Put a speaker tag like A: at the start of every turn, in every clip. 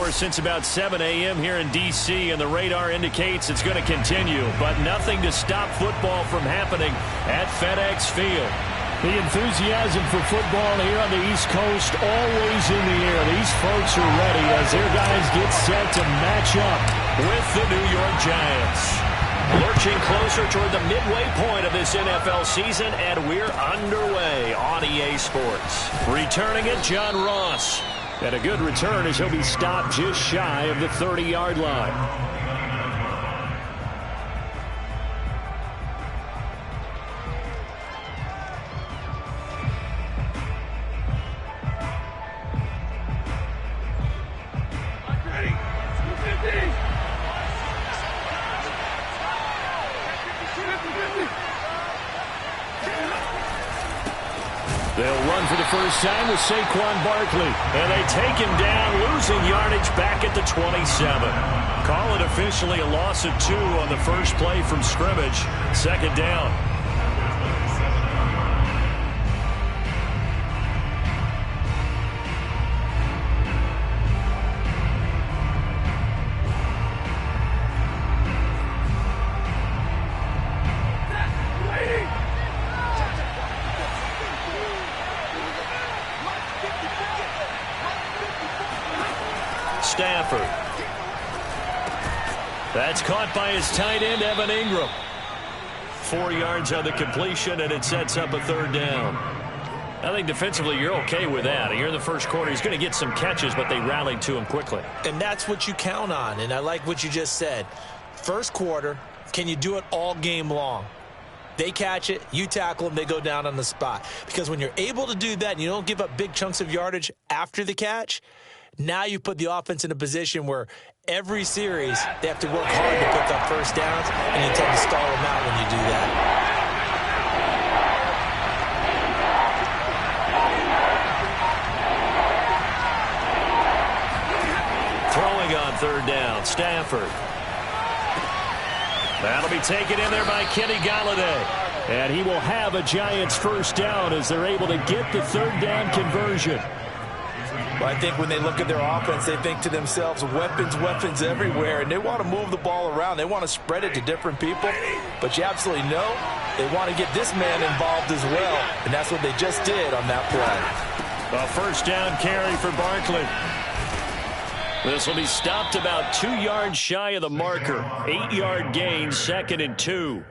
A: score since about 7 a.m. here in D.C., and the radar indicates it's going to continue, but nothing to stop football from happening at FedEx Field.
B: The enthusiasm for football here on the East Coast always in the air. These folks are ready as their guys get set to match up
A: with the New York Giants. Lurching closer toward the midway point of this NFL season, and we're underway on EA Sports. Returning it, John Ross. And a good return as he'll be stopped just shy of the 30-yard line. They'll run for the first time with Saquon Barkley. And they take him down, losing yardage back at the 27. Call it officially a loss of 2 on the first play from scrimmage. Second down. Stafford. That's caught by his tight end, Evan Ingram. 4 yards on the completion, and it sets up a third down. I think defensively you're okay with that. Here in the first quarter, he's going to get some catches, but they rallied to him quickly.
C: And that's what you count on, and I like what you just said. First quarter, can you do it all game long? They catch it, you tackle them, they go down on the spot. Because when you're able to do that and you don't give up big chunks of yardage after the catch, now you put the offense in a position where every series they have to work hard to pick up first downs, and you tend to stall them out when you do that.
A: Throwing on third down, Stafford. That'll be taken in there by Kenny Golladay. And he will have a Giants first down as they're able to get the third down conversion.
C: Well, I think when they look at their offense, they think to themselves, weapons, weapons everywhere, and they want to move the ball around. They want to spread it to different people, but you absolutely know they want to get this man involved as well, and that's what they just did on that play.
A: A first down carry for Barkley. This will be stopped about 2 yards shy of the marker. 8-yard gain, 2nd and 2.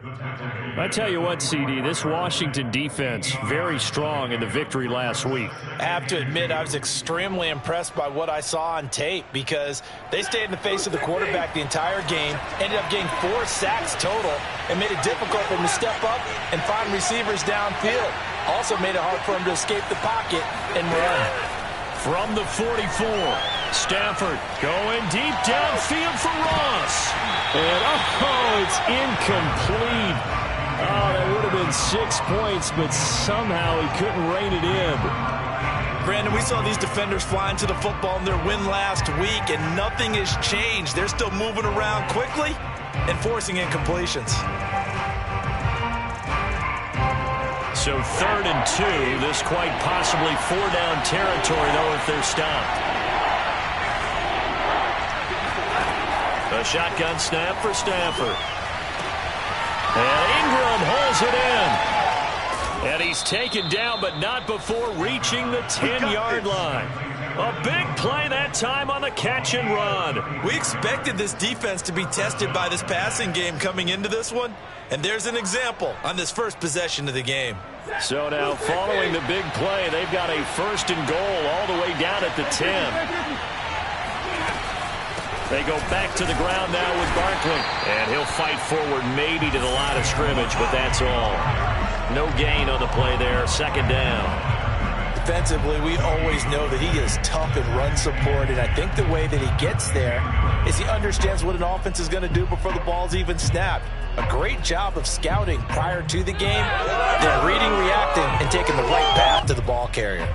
A: I tell you what, CD, this Washington defense, very strong in the victory last week.
C: I have to admit, I was extremely impressed by what I saw on tape because they stayed in the face of the quarterback the entire game, ended up getting 4 sacks total, and made it difficult for him to step up and find receivers downfield. Also made it hard for him to escape the pocket and run.
A: From the 44, Stafford going deep downfield for Ross.
B: And, it's incomplete. Oh, that would have been 6 points, but somehow he couldn't rein it in.
C: Brandon, we saw these defenders flying to the football in their win last week, and nothing has changed. They're still moving around quickly and forcing incompletions.
A: So 3rd and 2, this quite possibly 4-down territory, though, if they're stopped. A shotgun snap for Stafford. And Ingram holds it in. And he's taken down, but not before reaching the 10-yard line. A big play that time on the catch and run.
C: We expected this defense to be tested by this passing game coming into this one. And there's an example on this first possession of the game.
A: So now following the big play, they've got a 1st and goal all the way down at the 10. They go back to the ground now with Barkley. And he'll fight forward maybe to the line of scrimmage, but that's all. No gain on the play there. 2nd down.
C: Defensively, we always know that he is tough in run support, and I think the way that he gets there is he understands what an offense is going to do before the ball's even snapped. A great job of scouting prior to the game, then reading, reacting, and taking the right path to the ball carrier.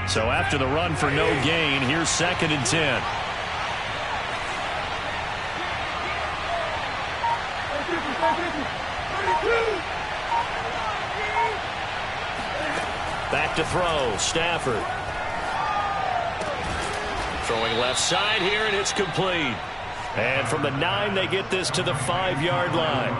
A: So after the run for no gain, here's 2nd and 10. back to throw. Stafford. Throwing left side here, and it's complete. And from the 9, they get this to the 5-yard line.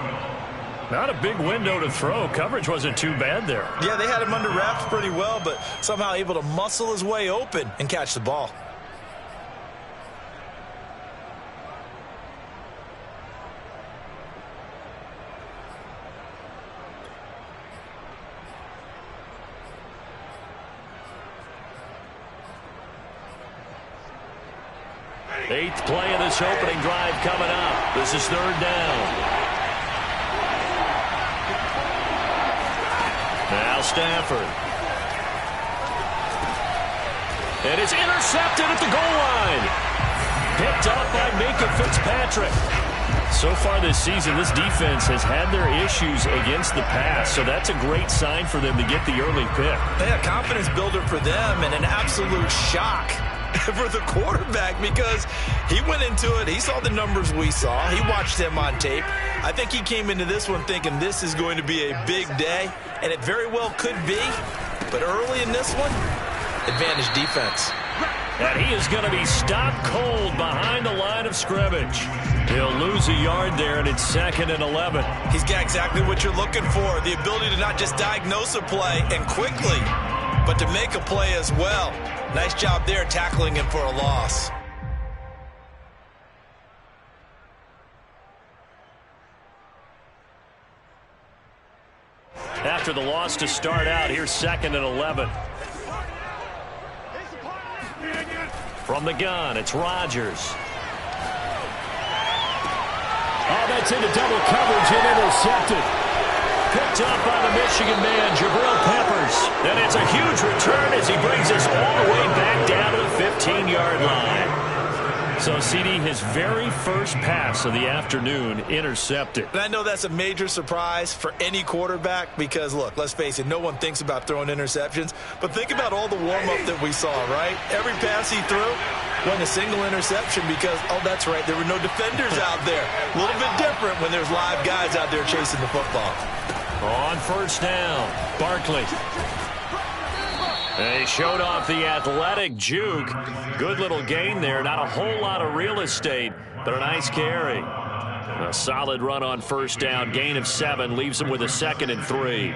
B: Not a big window to throw. Coverage wasn't too bad there.
C: Yeah, they had him under wraps pretty well, but somehow able to muscle his way open and catch the ball.
A: Eighth play of this opening drive coming up. This is 3rd down. Now Stafford. And it's intercepted at the goal line. Picked up by Minkah Fitzpatrick.
B: So far this season, this defense has had their issues against the pass, so that's a great sign for them to get the early pick.
C: Yeah, confidence builder for them and an absolute shock for the quarterback because he went into it. He saw the numbers we saw. He watched them on tape. I think he came into this one thinking this is going to be a big day, and it very well could be. But early in this one, advantage defense.
A: And he is going to be stopped cold behind the line of scrimmage. He'll lose a yard there, and it's 2nd and 11.
C: He's got exactly what you're looking for, the ability to not just diagnose a play and quickly, but to make a play as well. Nice job there tackling him for a loss.
A: After the loss to start out, here's 2nd and 11. From the gun, it's Rodgers.
B: Oh, that's into double coverage and intercepted.
A: Picked up by the Michigan man, Jabril Peppers. And it's a huge return as he brings us all the way back down to the 15-yard line. So, CD, his very first pass of the afternoon intercepted.
C: And I know that's a major surprise for any quarterback because, look, let's face it, no one thinks about throwing interceptions. But think about all the warm-up that we saw, right? Every pass he threw wasn't a single interception because, oh, that's right, there were no defenders out there. A little bit different when there's live guys out there chasing the football.
A: On 1st down, Barkley. They showed off the athletic juke. Good little gain there. Not a whole lot of real estate, but a nice carry. A solid run on 1st down. Gain of 7 leaves him with a 2nd and 3.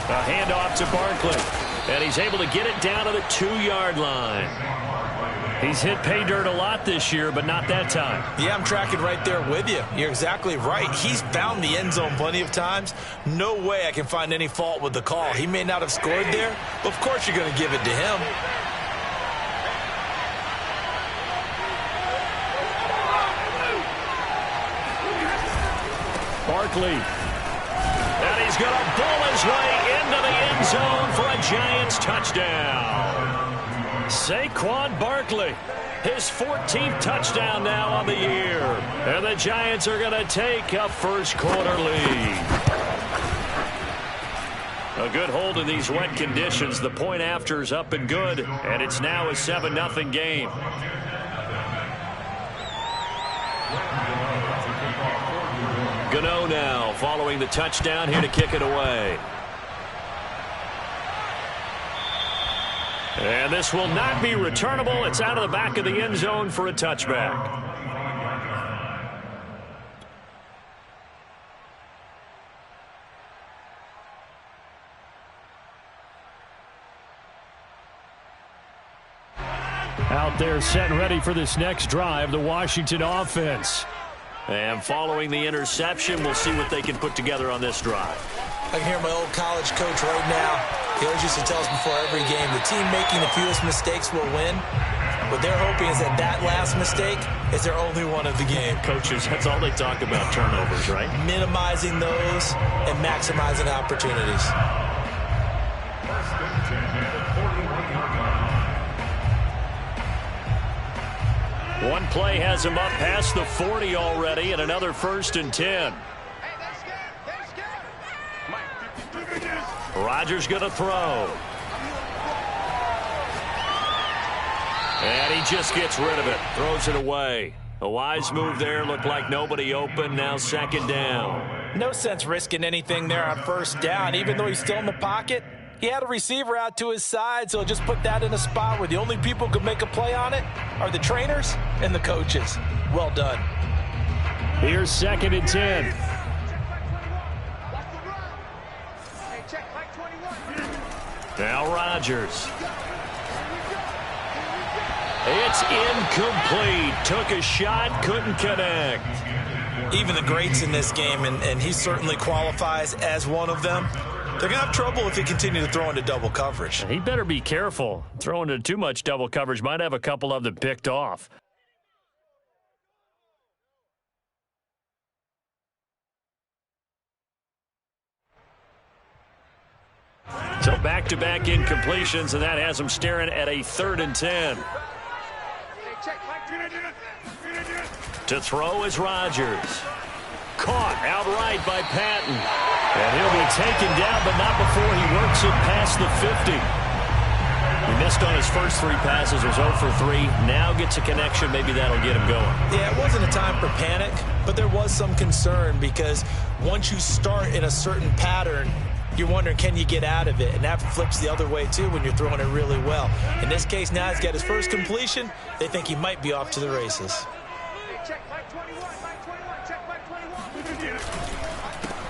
A: A handoff to Barkley, and he's able to get it down to the 2-yard line. He's hit pay dirt a lot this year, but not that time.
C: Yeah, I'm tracking right there with you. You're exactly right. He's found the end zone plenty of times. No way I can find any fault with the call. He may not have scored there, but of course you're going to give it to him.
A: Barkley. And he's going to bull his way into the end zone for a Giants touchdown. Saquon Barkley, his 14th touchdown now on the year. And the Giants are going to take a first-quarter lead. A good hold in these wet conditions. The point after's up and good, and it's now a 7-0 game. Gano now following the touchdown here to kick it away. And this will not be returnable. It's out of the back of the end zone for a touchback.
B: Out there set and ready for this next drive, the Washington offense.
A: And following the interception, we'll see what they can put together on this drive.
C: I can hear my old college coach right now. He always used to tell us before every game, the team making the fewest mistakes will win. What they're hoping is that that last mistake is their only one of the game.
A: Coaches, that's all they talk about, turnovers, right?
C: Minimizing those and maximizing opportunities.
A: One play has him up past the 40 already, and another 1st and 10. Rodgers going to throw. And he just gets rid of it. Throws it away. A wise move there. Looked like nobody open. Now second down.
C: No sense risking anything there on first down. Even though he's still in the pocket, he had a receiver out to his side, so just put that in a spot where the only people who could make a play on it are the trainers and the coaches. Well done.
B: Here's second and 10.
A: Now Rodgers. It's incomplete. Took a shot, couldn't connect.
C: Even the greats in this game, and he certainly qualifies as one of them, they're going to have trouble if he continues to throw into double coverage.
A: He better be careful. Throwing into too much double coverage might have a couple of them picked off. So back-to-back incompletions, and that has him staring at a 3rd and 10. To throw is Rodgers. Caught outright by Patton. And he'll be taken down, but not before he works it past the 50. He missed on his first 3 passes, was 0 for 3. Now gets a connection. Maybe that'll get him going.
C: Yeah, it wasn't a time for panic, but there was some concern because once you start in a certain pattern, you're wondering, can you get out of it? And that flips the other way, too, when you're throwing it really well. In this case, now he's got his first completion. They think he might be off to the races.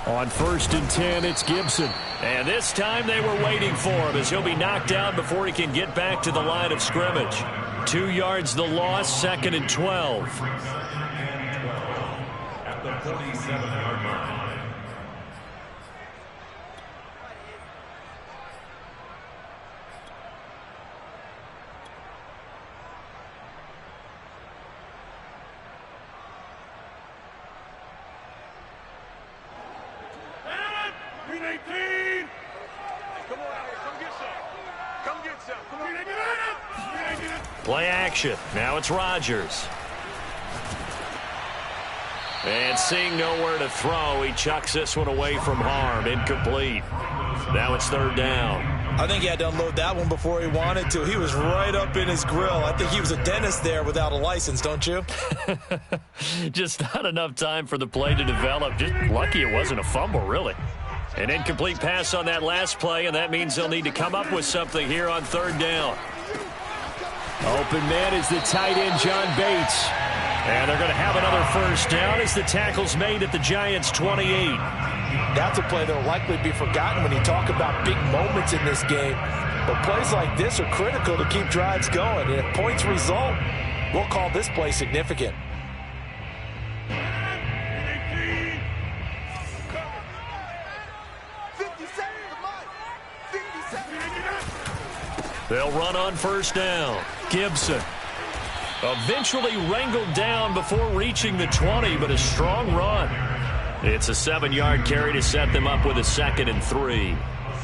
B: On 1st and 10, it's Gibson.
A: And this time they were waiting for him as he'll be knocked down before he can get back to the line of scrimmage. 2 yards the loss, 2nd and 12.
D: At the 47-yard line.
A: Play action. Now it's Rodgers. And seeing nowhere to throw, he chucks this one away from harm. Incomplete. Now it's 3rd down.
C: I think he had to unload that one before he wanted to. He was right up in his grill. I think he was a dentist there without a license, don't you?
A: Just not enough time for the play to develop. Just lucky it wasn't a fumble, really. An incomplete pass on that last play, and that means they'll need to come up with something here on 3rd down.
B: Open man is the tight end, John Bates.
A: And they're going to have another first down as the tackle's made at the Giants' 28.
C: That's a play that will likely be forgotten when you talk about big moments in this game. But plays like this are critical to keep drives going. And if points result, we'll call this play significant.
A: They'll run on first down. Gibson eventually wrangled down before reaching the 20, but a strong run. It's a 7-yard carry to set them up with a 2nd and 3.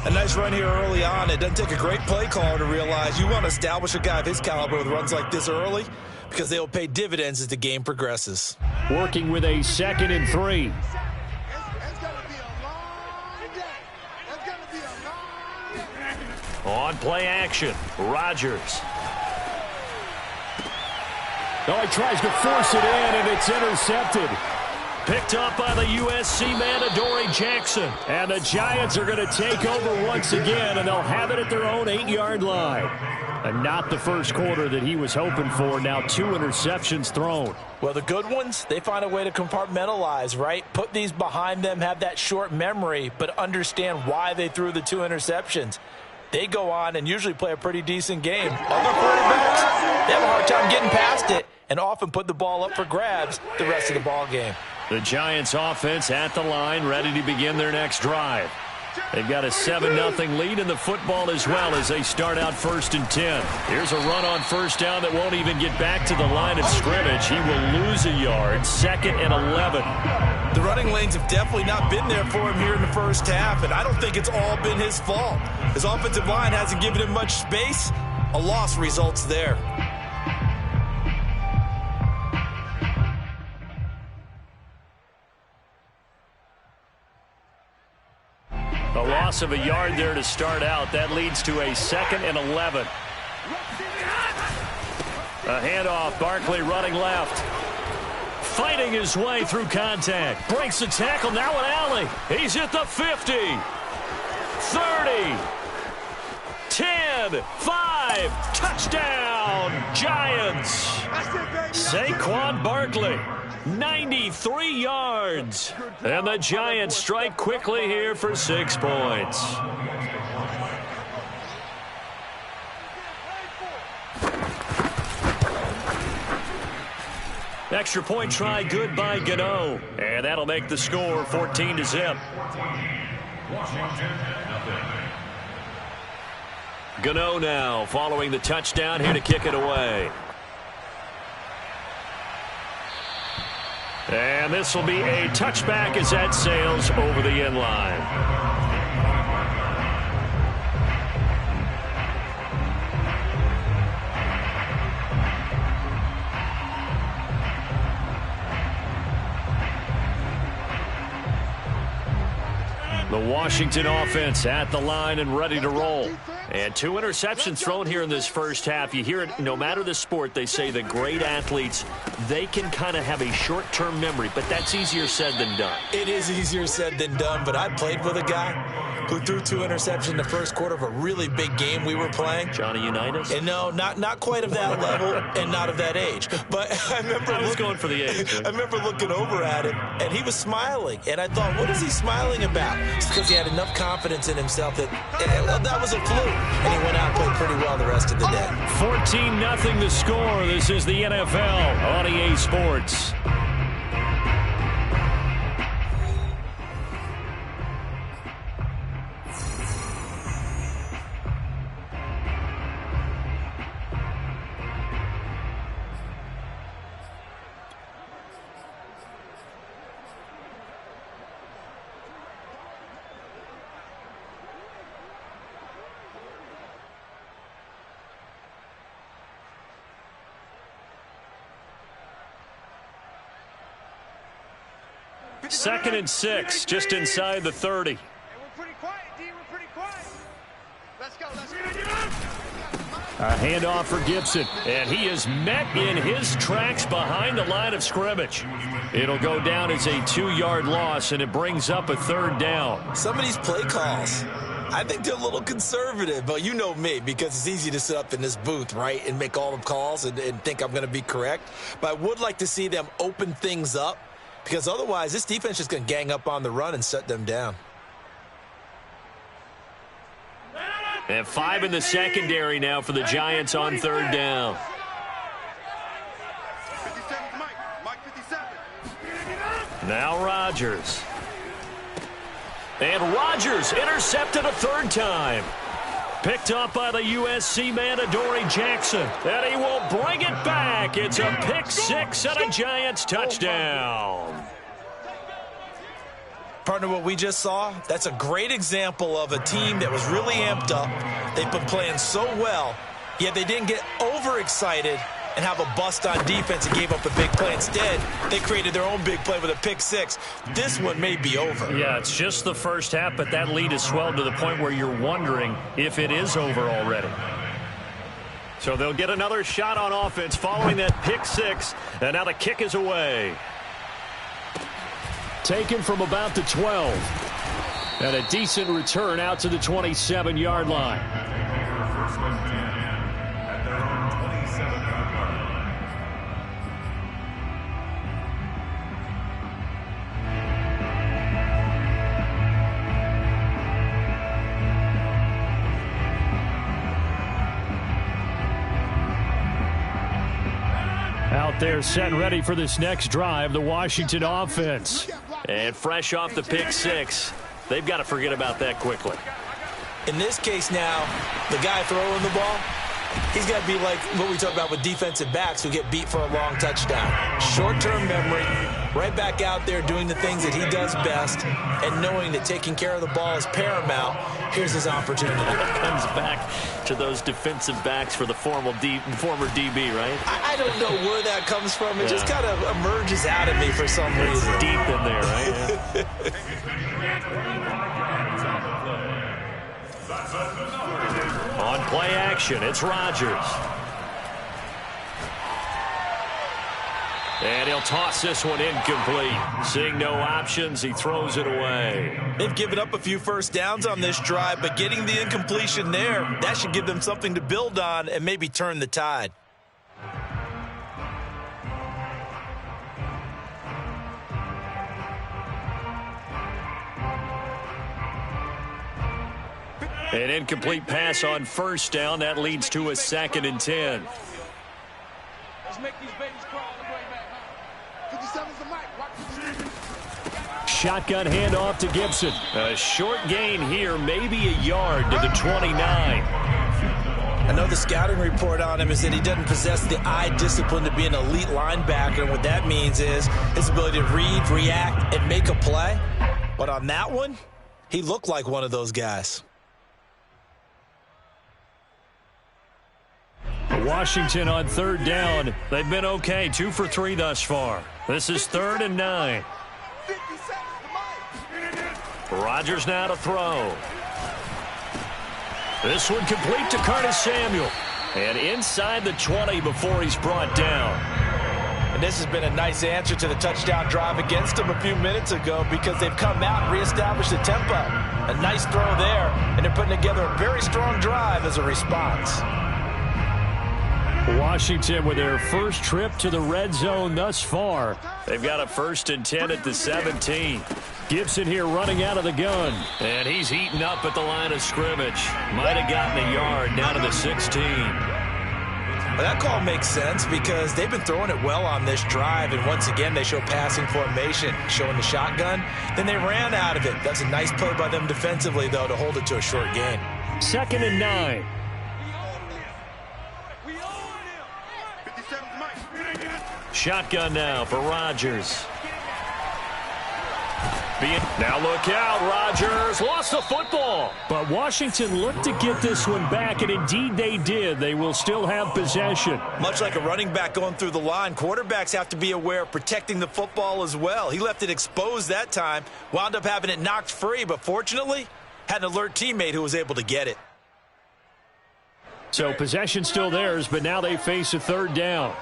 C: A nice run here early on. It doesn't take a great play caller to realize you want to establish a guy of his caliber with runs like this early because they will pay dividends as the game progresses.
B: Working with a 2nd and 3.
A: On play action, Rodgers.
B: Oh, he tries to force it in, and it's intercepted.
A: Picked up by the USC man, Adoree Jackson.
B: And the Giants are going to take over once again, and they'll have it at their own 8-yard line. And not the first quarter that he was hoping for. Now 2 interceptions thrown.
C: Well, the good ones, they find a way to compartmentalize, right? Put these behind them, have that short memory, but understand why they threw the 2 interceptions. They go on and usually play a pretty decent game. Other quarterbacks, they have a hard time getting past it and often put the ball up for grabs the rest of the ball game.
A: The Giants offense at the line, ready to begin their next drive. They've got a 7-0 lead in the football as well as they start out 1st and 10. Here's a run on first down that won't even get back to the line of scrimmage. He will lose a yard, 2nd and 11.
C: The running lanes have definitely not been there for him here in the first half, and I don't think it's all been his fault. His offensive line hasn't given him much space. A loss results there.
A: A loss
B: loss of a yard there to start out. That leads to a 2nd and 11. A handoff, Barkley running left. Fighting his way through contact. Breaks the tackle, now an alley. He's at the 50. 30. 10. 5. Touchdown, Giants. Saquon Barkley. 93 yards. And the Giants strike quickly here for 6 points. Extra point try good by Gano. And that'll make the score 14-0. Gano now following the touchdown here to kick it away. And this will be a touchback as that sails over the end line. The Washington offense at the line and ready to roll. And 2 interceptions thrown here in this first half. You hear it, no matter the sport, they say the great athletes, they can kind of have a short-term memory, but that's easier said than done.
C: It is easier said than done, but I played with a guy who threw 2 interceptions in the first quarter of a really big game we were playing.
B: Johnny Unitas?
C: And no, not quite of that level and not of that age. But I remember
B: I was going for the age. Right?
C: I remember looking over at him, and he was smiling. And I thought, what is he smiling about? It's because he had enough confidence in himself that that was a fluke. And he went out and played pretty well the rest of the day.
B: 14-0 the score. This is the NFL on EA Sports. Second and 6, just inside the 30.
E: Hey, we're pretty quiet, D. We're pretty quiet. Let's go.
B: A handoff for Gibson, and he is met in his tracks behind the line of scrimmage. It'll go down as a 2-yard loss, and it brings up a 3rd down.
C: Some of these play calls, I think they're a little conservative, but you know me, because it's easy to sit up in this booth, right, and make all the calls and think I'm going to be correct. But I would like to see them open things up, because otherwise this defense is going to gang up on the run and shut them down.
B: And 5 in the secondary now for the Giants on 3rd down.
E: 57, Mike 57.
B: Now Rodgers. And Rodgers intercepted a 3rd time. Picked up by the USC man, Adoree Jackson. And he will bring it back. It's a pick 6 and a Giants touchdown.
C: Partner, what we just saw, that's a great example of a team that was really amped up. They've been playing so well, yet they didn't get overexcited and have a bust on defense and gave up a big play. Instead, they created their own big play with a pick 6. This one may be over.
B: Yeah, it's just the first half, but that lead has swelled to the point where you're wondering if it is over already. So they'll get another shot on offense following that pick 6, and now the kick is away. Taken from about the 12. And a decent return out to the 27-yard line.
D: At their own 27-yard line.
B: Out there set and ready for this next drive, the Washington offense. And fresh off the pick 6, they've got to forget about that quickly.
C: In this case now, the guy throwing the ball, he's got to be like what we talk about with defensive backs who get beat for a long touchdown. Short-term memory, right back out there doing the things that he does best, and knowing that taking care of the ball is paramount. Here's his opportunity.
B: Comes back to those defensive backs for the former DB, right?
C: I don't know where that comes from. It just kind of emerges out of me for some reason.
B: Deep in there, right? Yeah.
A: On play action, it's Rodgers. And he'll toss this one incomplete. Seeing no options, he throws it away.
C: They've given up a few first downs on this drive, but getting the incompletion there, that should give them something to build on and maybe turn the tide.
A: An incomplete pass on first down. That leads to a 2nd and 10.
E: Let's make these babies crawl all the way back. 57's the mic. Watch.
A: Shotgun handoff to Gibson. A short gain here, maybe a yard to the 29.
C: I know the scouting report on him is that he doesn't possess the eye discipline to be an elite linebacker. And what that means is his ability to read, react, and make a play. But on that one, he looked like one of those guys.
A: Washington on 3rd down. They've been okay, 2 for 3 thus far. This is 3rd and 9.
E: 57's the mic.
A: Rodgers now to throw. This one complete to Curtis Samuel. And inside the 20 before he's brought down.
C: And this has been a nice answer to the touchdown drive against them a few minutes ago because they've come out and reestablished the tempo. A nice throw there, and they're putting together a very strong drive as a response.
A: Washington with their first trip to the red zone thus far. They've got a 1st and 10 at the 17. Gibson here running out of the gun. And he's heating up at the line of scrimmage. Might have gotten a yard down to the 16.
C: Well, that call makes sense because they've been throwing it well on this drive, and once again they show passing formation, showing the shotgun. Then they ran out of it. That's a nice play by them defensively, though, to hold it to a short gain.
A: 2nd and 9. Shotgun now for Rodgers. Now look out, Rodgers lost the football. But Washington looked to get this one back, and indeed they did. They will still have possession.
C: Much like a running back going through the line, quarterbacks have to be aware of protecting the football as well. He left it exposed that time, wound up having it knocked free, but fortunately had an alert teammate who was able to get it.
A: So possession still theirs, but now they face a 3rd down.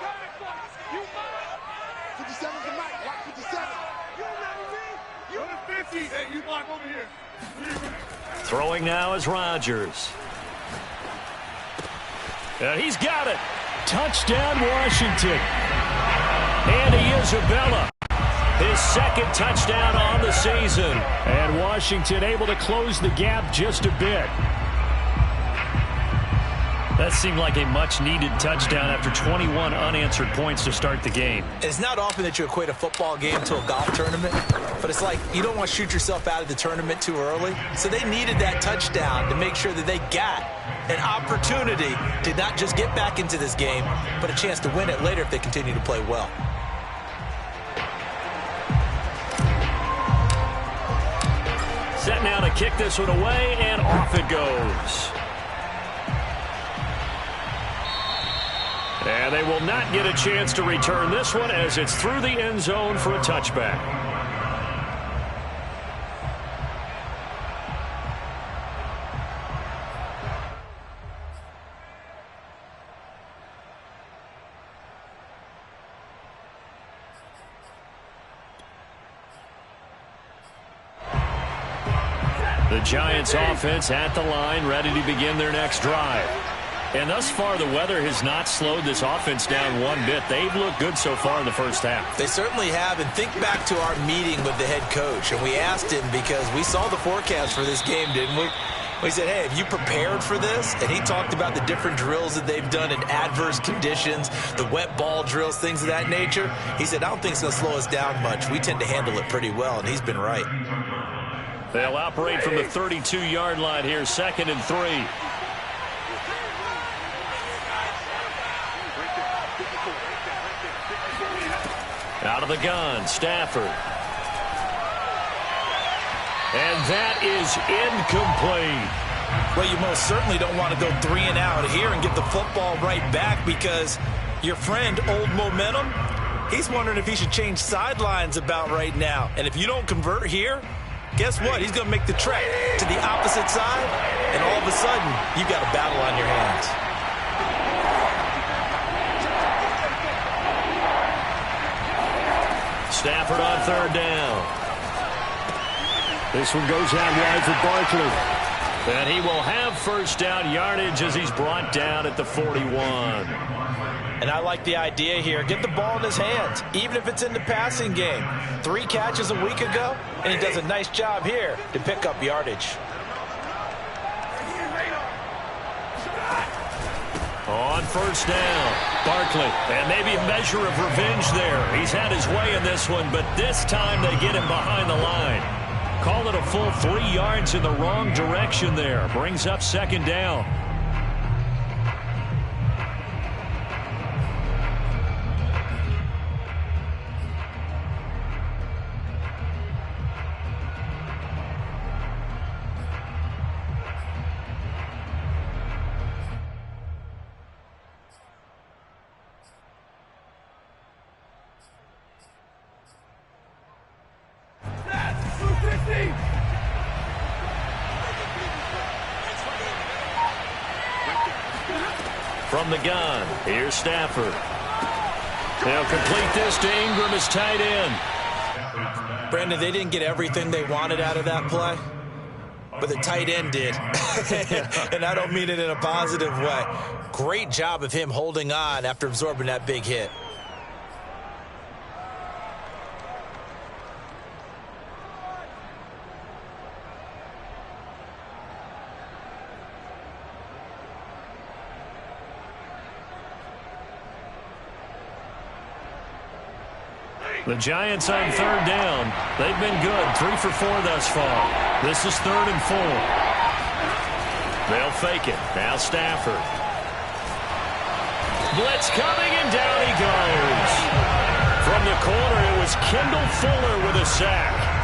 E: 57's the mic. Watch 57. You remember me? You're the 50. Hey, you block over here.
A: Throwing now is Rodgers. And he's got it. Touchdown, Washington. Andy Isabella. His 2nd touchdown on the season. And Washington able to close the gap just a bit. That seemed like a much-needed touchdown after 21 unanswered points to start the game.
C: It's not often that you equate a football game to a golf tournament, but it's like you don't want to shoot yourself out of the tournament too early. So they needed that touchdown to make sure that they got an opportunity to not just get back into this game, but a chance to win it later if they continue to play well.
A: Set now to kick this one away, and off it goes. And they will not get a chance to return this one as it's through the end zone for a touchback. The Giants offense at the line, ready to begin their next drive. And thus far, the weather has not slowed this offense down one bit. They've looked good so far in the first half.
C: They certainly have. And think back to our meeting with the head coach. And we asked him because we saw the forecast for this game, didn't we? We said, hey, have you prepared for this? And he talked about the different drills that they've done in adverse conditions, the wet ball drills, things of that nature. He said, I don't think it's going to slow us down much. We tend to handle it pretty well, and he's been right.
A: They'll operate from the 32-yard line here, 2nd and 3. Out of the gun, Stafford. And that is incomplete.
C: Well, you most certainly don't want to go 3 and out here and get the football right back because your friend, Old Momentum, he's wondering if he should change sidelines about right now. And if you don't convert here, guess what? He's going to make the trek to the opposite side, and all of a sudden, you've got a battle on your hands.
A: Stafford on third down. This one goes out wide for Barkley. And he will have first down yardage as he's brought down at the 41.
C: And I like the idea here. Get the ball in his hands, even if it's in the passing game. 3 catches a week ago, and he does a nice job here to pick up yardage.
A: On first down, Barkley. And maybe a measure of revenge there. He's had his way in this one, but this time they get him behind the line. Call it a full 3 yards in the wrong direction there. Brings up second down. From the gun, here's Stafford. They'll complete this to Ingram as tight end.
C: Brandon, they didn't get everything they wanted out of that play, but the tight end did. And I don't mean it in a positive way. Great job of him holding on after absorbing that big hit.
A: The Giants on third down. They've been good. 3 for 4 thus far. This is 3rd and 4. They'll fake it. Now Stafford. Blitz coming, and down he goes. From the corner, it was Kendall Fuller with a sack.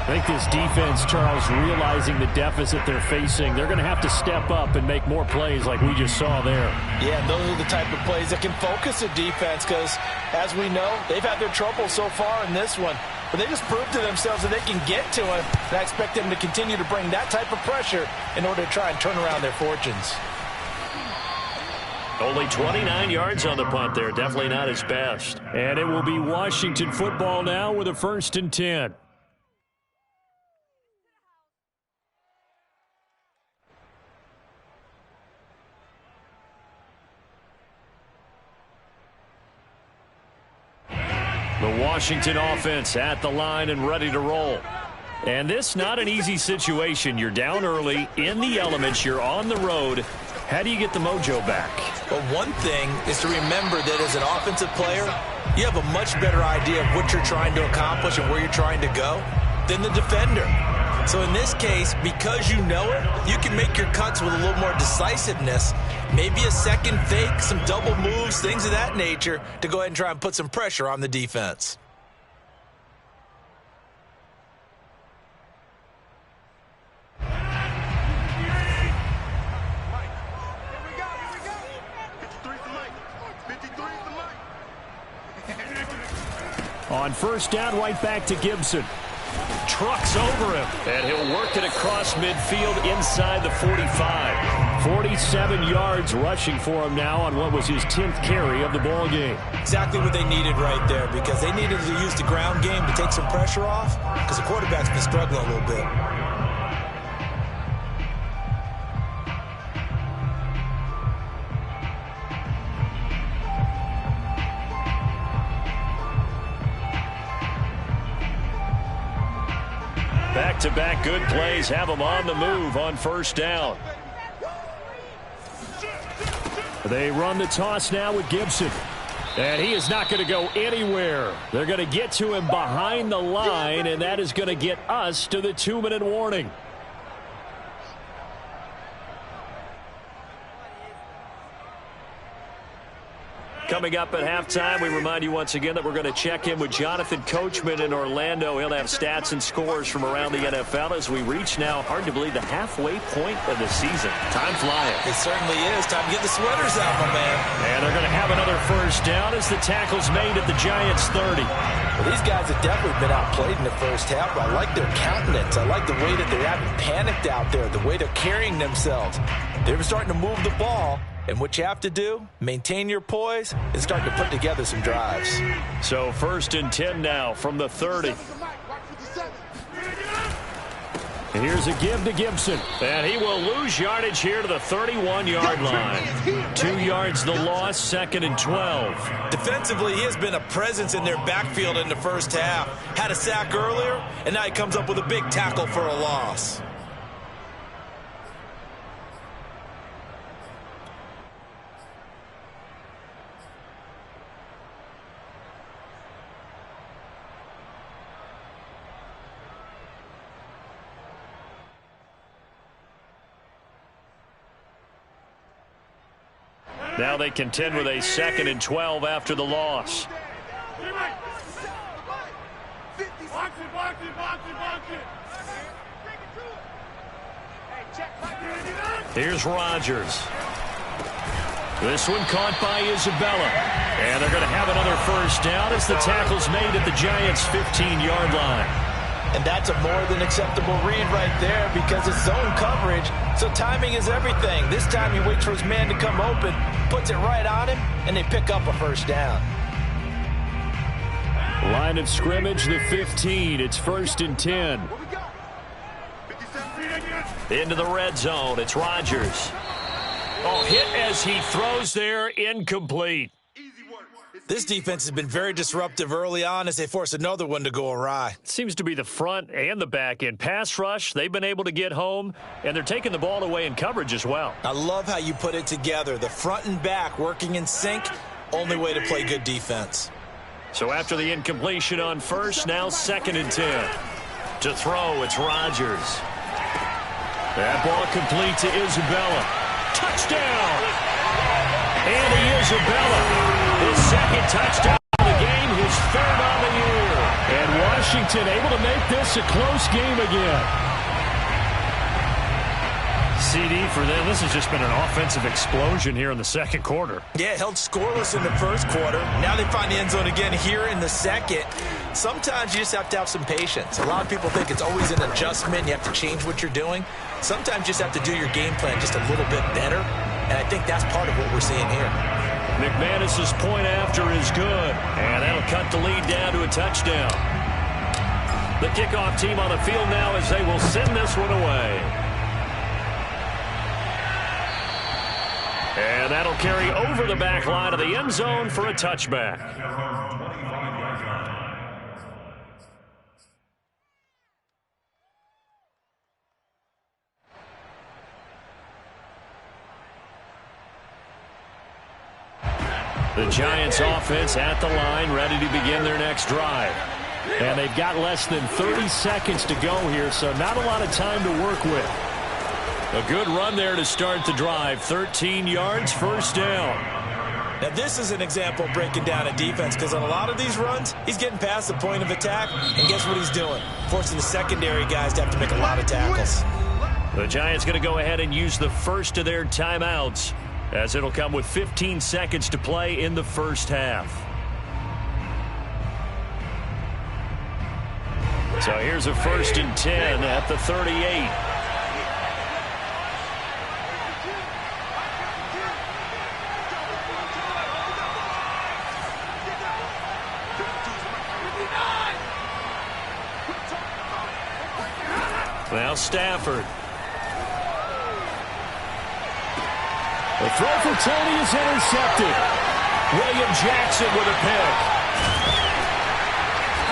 B: I think this defense, Charles, realizing the deficit they're facing, they're going to have to step up and make more plays like we just saw there.
C: Yeah, and those are the type of plays that can focus a defense because, as we know, they've had their trouble so far in this one. But they just proved to themselves that they can get to him. And I expect them to continue to bring that type of pressure in order to try and turn around their fortunes.
A: Only 29 yards on the punt there. Definitely not his best.
B: And it will be Washington football now with a 1st and 10.
A: The Washington offense at the line and ready to roll. And this not an easy situation. You're down early, in the elements, you're on the road. How do you get the mojo back?
C: Well, one thing is to remember that as an offensive player, you have a much better idea of what you're trying to accomplish and where you're trying to go than the defender. So in this case, because you know it, you can make your cuts with a little more decisiveness, maybe a second fake, some double moves, things of that nature, to go ahead and try and put some pressure on the defense.
B: On first down, right back to Gibson.
A: Trucks over him, and he'll work it across midfield inside the 45.
B: 47 yards rushing for him now on what was his 10th carry of the ball game.
C: Exactly what they needed right there, because they needed to use the ground game to take some pressure off, because the quarterback's been struggling a little bit.
A: Back-to-back good plays have them on the move on first down.
B: They run the toss now with Gibson. And he is not going to go anywhere. They're going to get to him behind the line, and that is going to get us to the 2-minute warning.
A: Coming up at halftime, we remind you once again that we're going to check in with Jonathan Coachman in Orlando. He'll have stats and scores from around the NFL as we reach now, hard to believe, the halfway point of the season. Time flying.
C: It certainly is. Time to get the sweaters out, my man.
A: And they're going to have another first down as the tackle's made at the Giants' 30.
C: Well, these guys have definitely been outplayed in the first half. I like their countenance. I like the way that they haven't panicked out there, the way they're carrying themselves. They're starting to move the ball. And what you have to do, maintain your poise, and start to put together some drives.
A: So 1st and 10 now from the 30. And here's a give to Gibson. And he will lose yardage here to the 31-yard line. 2 yards the loss, 2nd and 12.
C: Defensively, he has been a presence in their backfield in the first half. Had a sack earlier, and now he comes up with a big tackle for a loss.
A: Now they contend with a 2nd and 12 after the loss. Here's Rodgers. This one caught by Isabella. And they're going to have another first down as the tackle's made at the Giants' 15-yard line.
C: And that's a more than acceptable read right there because it's zone coverage, so timing is everything. This time he waits for his man to come open, puts it right on him, and they pick up a first down.
A: Line of scrimmage, the 15. It's 1st and 10. Into the red zone. It's Rodgers. Oh, hit as he throws there, incomplete.
C: This defense has been very disruptive early on as they force another one to go awry.
A: Seems to be the front and the back end. Pass rush, they've been able to get home, and they're taking the ball away in coverage as well.
C: I love how you put it together. The front and back working in sync, only way to play good defense.
A: So after the incompletion on first, now 2nd and 10. To throw, it's Rodgers. That ball complete to Isabella. Touchdown! Andy Isabella. His 2nd touchdown of the game, his 3rd on the year. And Washington able to make this a close game again. CD for them. This has just been an offensive explosion here in the 2nd quarter.
C: Yeah, held scoreless in the 1st quarter. Now they find the end zone again here in the 2nd. Sometimes you just have to have some patience. A lot of people think it's always an adjustment. You have to change what you're doing. Sometimes you just have to do your game plan just a little bit better. And I think that's part of what we're seeing here.
A: McManus's point after is good, and that'll cut the lead down to a touchdown. The kickoff team on the field now as they will send this one away. And that'll carry over the back line of the end zone for a touchback. The Giants offense at the line, ready to begin their next drive. And they've got less than 30 seconds to go here, so not a lot of time to work with. A good run there to start the drive. 13 yards, first down.
C: Now this is an example of breaking down a defense because on a lot of these runs, he's getting past the point of attack, and guess what he's doing? Forcing the secondary guys to have to make a lot of tackles.
A: The Giants going to go ahead and use the first of their timeouts, as it'll come with 15 seconds to play in the first half. So here's a 1st and 10 at the 38. Now Stafford. The throw for Tony is intercepted. William Jackson with a pick.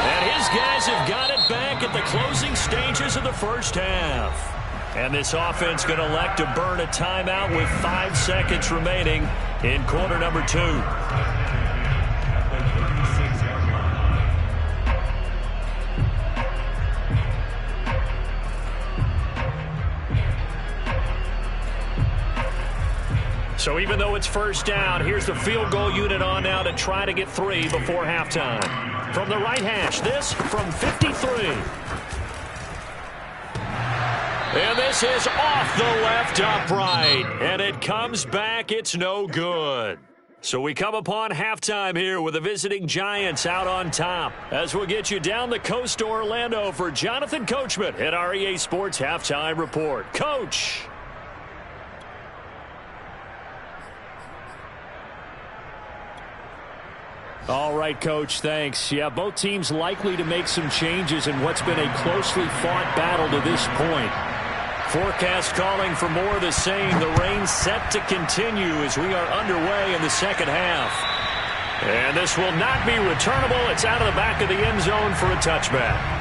A: And his guys have got it back at the closing stages of the first half. And this offense going to elect to burn a timeout with 5 seconds remaining in quarter number 2. So even though it's first down, here's the field goal unit on now to try to get 3 before halftime. From the right hash, this from 53. And this is off the left upright. And it comes back. It's no good. So we come upon halftime here with the visiting Giants out on top. As we'll get you down the coast to Orlando for Jonathan Coachman at our EA Sports Halftime Report. Coach.
B: All right, Coach, thanks. Yeah, both teams likely to make some changes in what's been a closely fought battle to this point.
A: Forecast calling for more of the same. The rain set to continue as we are underway in the second half. And this will not be returnable. It's out of the back of the end zone for a touchback.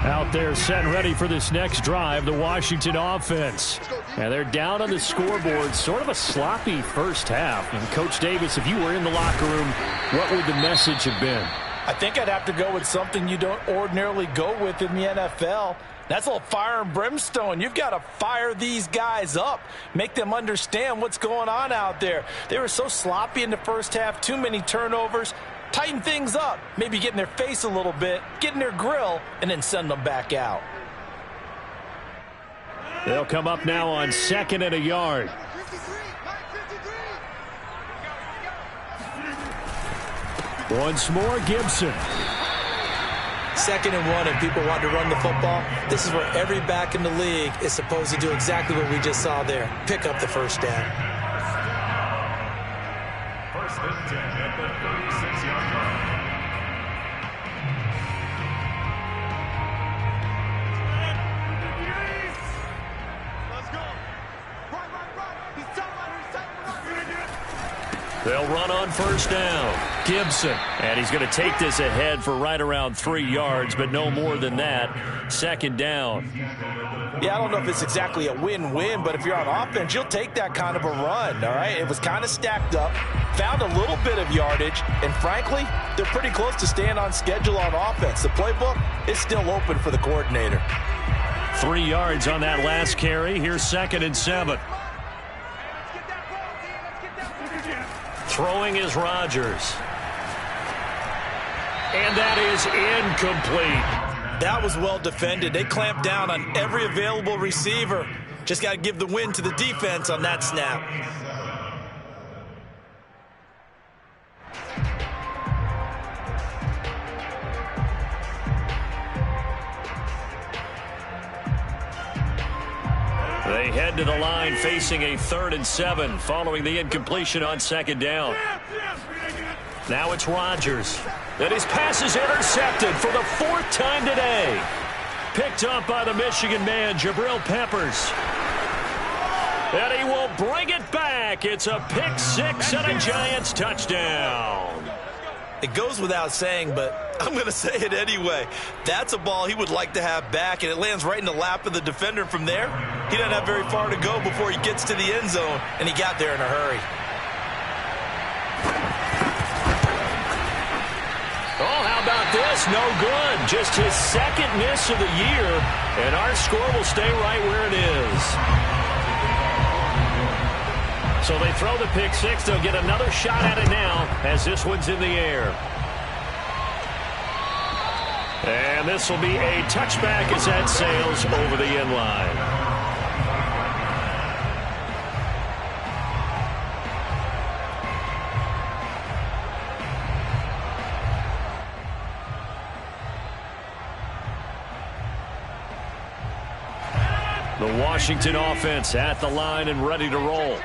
B: Out there set and ready for this next drive, the Washington offense. And they're down on the scoreboard, sort of a sloppy first half. And Coach Davis, if you were in the locker room, what would the message have been?
C: I think I'd have to go with something you don't ordinarily go with in the NFL. That's a little fire and brimstone. You've got to fire these guys up, make them understand what's going on out there. They were so sloppy in the first half, too many turnovers. Tighten things up, maybe get in their face a little bit, get in their grill, and then send them back out.
B: They'll come up now on 2nd and a yard. Once more, Gibson.
C: 2nd and 1, and people want to run the football. This is where every back in the league is supposed to do exactly what we just saw there. Pick up the first down.
D: First and 10 at the 36-yard line.
E: Let's go. Right. He's
A: They'll run on first down. Gibson. And he's going to take this ahead for right around 3 yards, but no more than that. 2nd down.
C: Yeah, I don't know if it's exactly a win-win, but if you're on offense, you'll take that kind of a run, all right? It was kind of stacked up, found a little bit of yardage, and frankly, they're pretty close to staying on schedule on offense. The playbook is still open for the coordinator.
A: 3 yards on that last carry. Here's 2nd and 7. Throwing is Rodgers. And that is incomplete.
C: That was well defended. They clamped down on every available receiver. Just got to give the win to the defense on that snap.
A: They head to the line facing a 3rd and 7 following the incompletion on 2nd down. Now it's Rodgers. And his pass is intercepted for the 4th time today. Picked up by the Michigan man, Jabril Peppers. And he will bring it back. It's a pick 6 and a Giants touchdown.
C: It goes without saying, but I'm going to say it anyway. That's a ball he would like to have back, and it lands right in the lap of the defender from there. He doesn't have very far to go before he gets to the end zone, and he got there in a hurry.
A: Oh, how about this? No good. Just his 2nd miss of the year, and our score will stay right where it is. So they throw the pick 6. They'll get another shot at it now as this one's in the air. And this will be a touchback as that sails over the end line. The Washington offense at the line and ready to roll.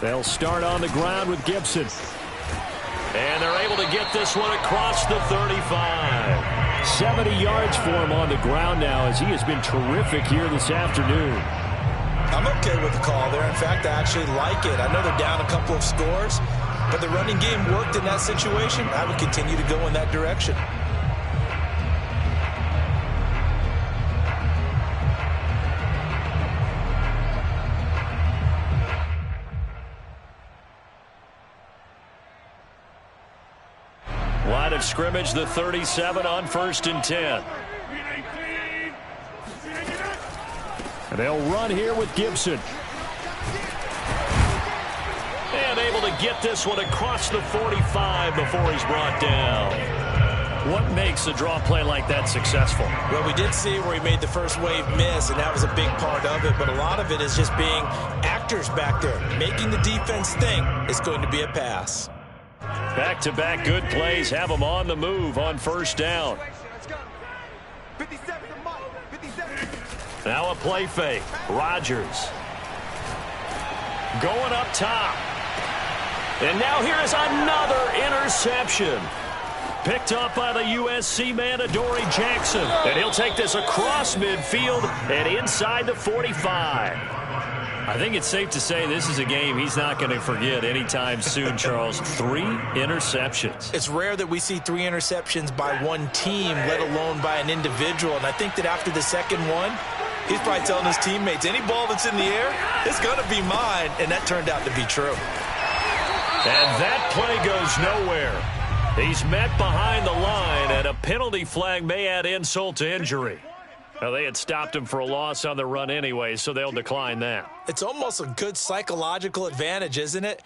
B: They'll start on the ground with Gibson.
A: And they're able to get this one across the 35.
B: 70 yards for him on the ground now as he has been terrific here this afternoon.
C: I'm okay with the call there. In fact, I actually like it. I know they're down a couple of scores, but the running game worked in that situation. I would continue to go in that direction.
A: Line of scrimmage, the 37 on 1st and 10.
B: And they'll run here with Gibson.
A: And able to to get this one across the 45 before he's brought down. What makes a draw play like that successful?
C: Well, we did see where he made the first wave miss, and that was a big part of it. But a lot of it is just being actors back there, making the defense think it's going to be a pass.
A: Back-to-back good plays have him on the move on first down. Now a play fake. Rodgers. Going up top. And now here is another interception. Picked up by the USC man, Adoree Jackson. And he'll take this across midfield and inside the 45. I think it's safe to say this is a game he's not going to forget anytime soon, Charles. 3 interceptions.
C: It's rare that we see 3 interceptions by one team, let alone by an individual. And I think that after the second one, he's probably telling his teammates, any ball that's in the air, it's going to be mine. And that turned out to be true.
A: And that play goes nowhere. He's met behind the line, and a penalty flag may add insult to injury. Well, they had stopped him for a loss on the run anyway, so they'll decline that.
C: It's almost a good psychological advantage, isn't it?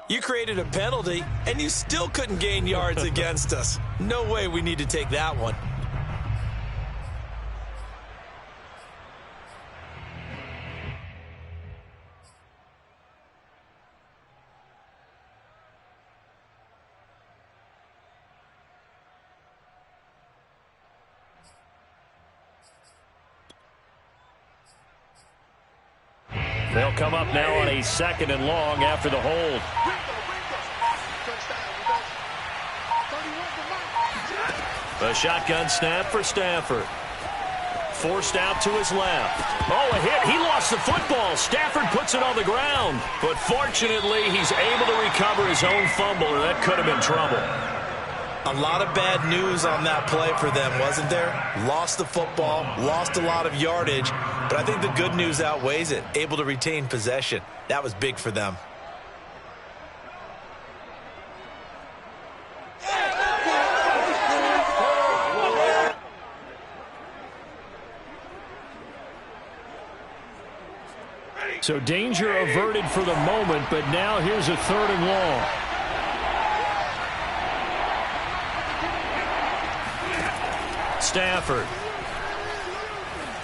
C: You created a penalty, and you still couldn't gain yards against us. No way we need to take that one.
A: They'll come up now on a 2nd and long after the hold. A shotgun snap for Stafford. Forced out to his left. Oh, a hit. He lost the football. Stafford puts it on the ground. But fortunately, he's able to recover his own fumble, or that could have been trouble.
C: A lot of bad news on that play for them, wasn't there? Lost the football, lost a lot of yardage, but I think the good news outweighs it. Able to retain possession. That was big for them.
A: So danger averted for the moment, but now here's a 3rd and long. Stafford.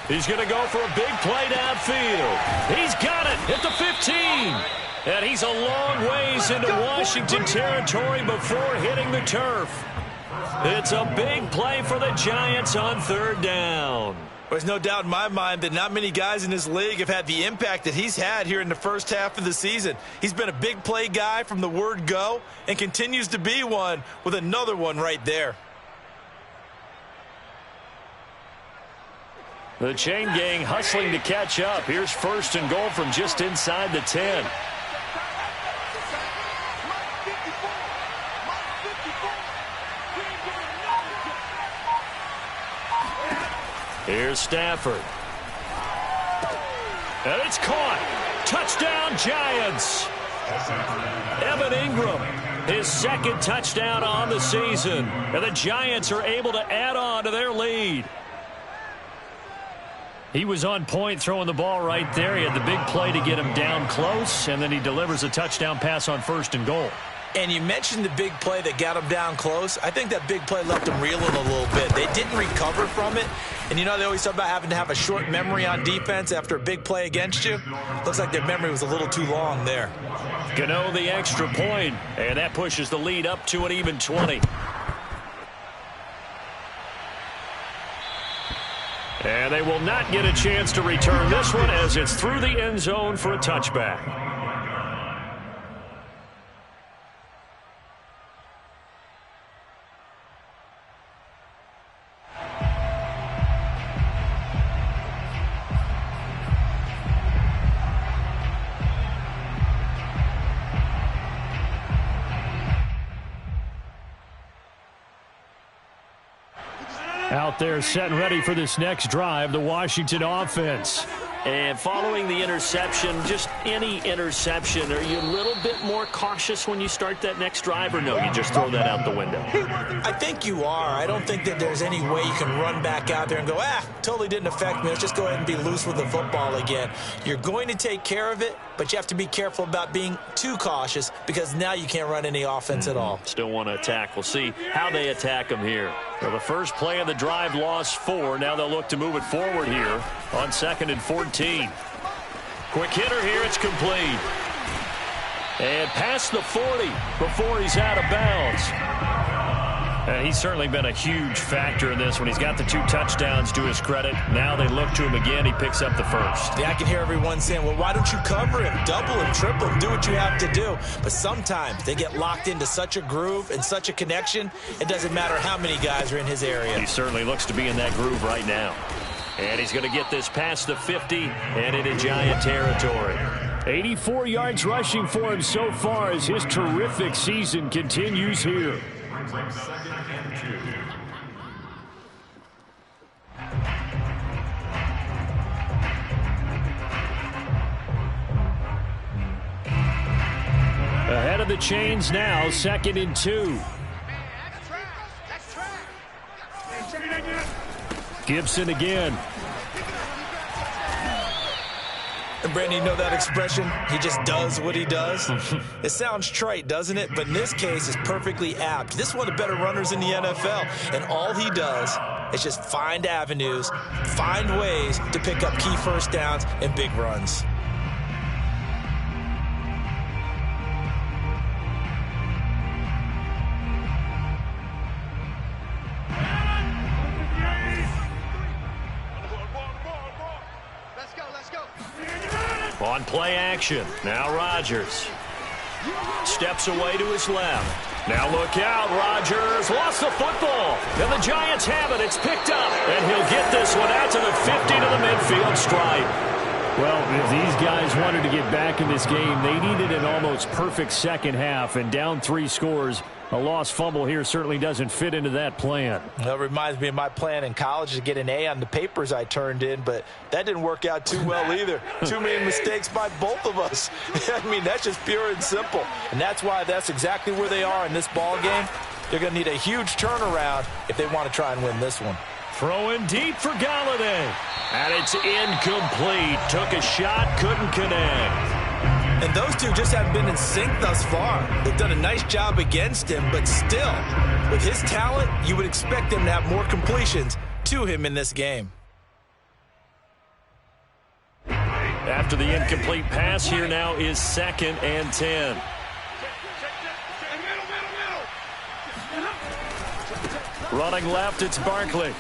A: He's going to go for a big play downfield. He's got it at the 15. And he's a long ways into Washington territory before hitting the turf. It's a big play for the Giants on 3rd down.
C: There's no doubt in my mind that not many guys in this league have had the impact that he's had here in the first half of the season. He's been a big play guy from the word go and continues to be one with another one right there.
A: The chain gang hustling to catch up. Here's 1st and goal from just inside the 10. Here's Stafford. And it's caught. Touchdown, Giants. Evan Ingram, his 2nd touchdown on the season. And the Giants are able to add on to their lead. He was on point throwing the ball right there. He had the big play to get him down close, and then he delivers a touchdown pass on 1st and goal.
C: And you mentioned the big play that got him down close. I think that big play left him reeling a little bit. They didn't recover from it. And you know, they always talk about having to have a short memory on defense after a big play against you. Looks like their memory was a little too long there.
A: Gano the extra point, and that pushes the lead up to an even 20. And they will not get a chance to return this one as it's through the end zone for a touchback. Out there set and ready for this next drive, the Washington offense. And following the interception, just any interception, are you a little bit more cautious when you start that next drive, or no, you just throw that out the window?
C: I think you are. I don't think that there's any way you can run back out there and go, totally didn't affect me. Let's just go ahead and be loose with the football again. You're going to take care of it, but you have to be careful about being too cautious because now you can't run any offense at all.
A: Still want to attack. We'll see how they attack them here. Well, the first play of the drive lost 4. Now they'll look to move it forward here on 2nd and 14. Quick hitter here. It's complete. And past the 40 before he's out of bounds. He's certainly been a huge factor in this when he's got the 2 touchdowns to his credit. Now they look to him again. He picks up the first.
C: Yeah, I can hear everyone saying, well, why don't you cover him, double him, triple him, do what you have to do. But sometimes they get locked into such a groove and such a connection, it doesn't matter how many guys are in his area.
A: He certainly looks to be in that groove right now. And he's going to get this past the 50 and into Giant territory.
B: 84 yards rushing for him so far as his terrific season continues here. Ahead of the chains now, 2nd and 2. Gibson again.
C: And Brandon, you know that expression? He just does what he does. It sounds trite, doesn't it? But in this case, it's perfectly apt. This is one of the better runners in the NFL. And all he does is just find avenues, find ways to pick up key first downs and big runs.
A: On play action, now Rodgers. Steps away to his left. Now look out, Rodgers lost the football. And the Giants have it, it's picked up. And he'll get this one out to the 50 to the midfield stripe.
B: Well, if these guys wanted to get back in this game, they needed an almost perfect second half. And down 3 scores, a lost fumble here certainly doesn't fit into that plan.
C: That reminds me of my plan in college to get an A on the papers I turned in, but that didn't work out too well either. Too many mistakes by both of us. I mean, that's just pure and simple. And that's why that's exactly where they are in this ball game. They're going to need a huge turnaround if they want to try and win this one.
A: Throwing deep for Galladay. And it's incomplete. Took a shot, couldn't connect.
C: And those two just haven't been in sync thus far. They've done a nice job against him, but still, with his talent, you would expect him to have more completions to him in this game.
A: After the incomplete pass, here now is 2nd and 10. Running left, it's Barkley.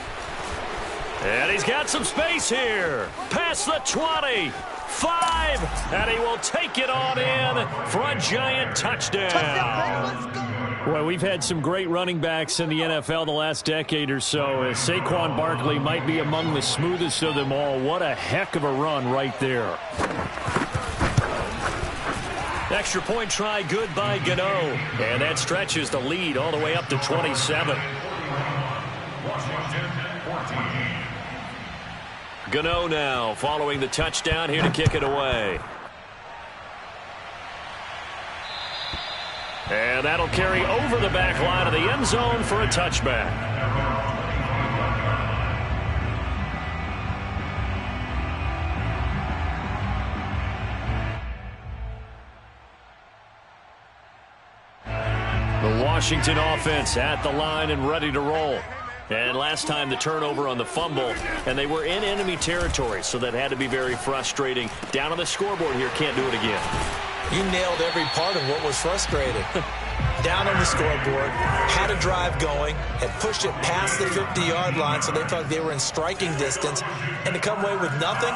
A: And he's got some space here. Past the 20. 5. And he will take it on in for a Giant touchdown.
B: Well, we've had some great running backs in the NFL the last decade or so. Saquon Barkley might be among the smoothest of them all. What a heck of a run right there.
A: Extra point try good by Gano. And that stretches the lead all the way up to 27. Gano now following the touchdown here to kick it away. And that'll carry over the back line of the end zone for a touchback. The Washington offense at the line and ready to roll. And last time the turnover on the fumble, and they were in enemy territory, so that had to be very frustrating. Down on the scoreboard here, can't do it again.
C: You nailed every part of what was frustrating. Down on the scoreboard, had a drive going, had pushed it past the 50-yard line, so they felt they were in striking distance, and to come away with nothing,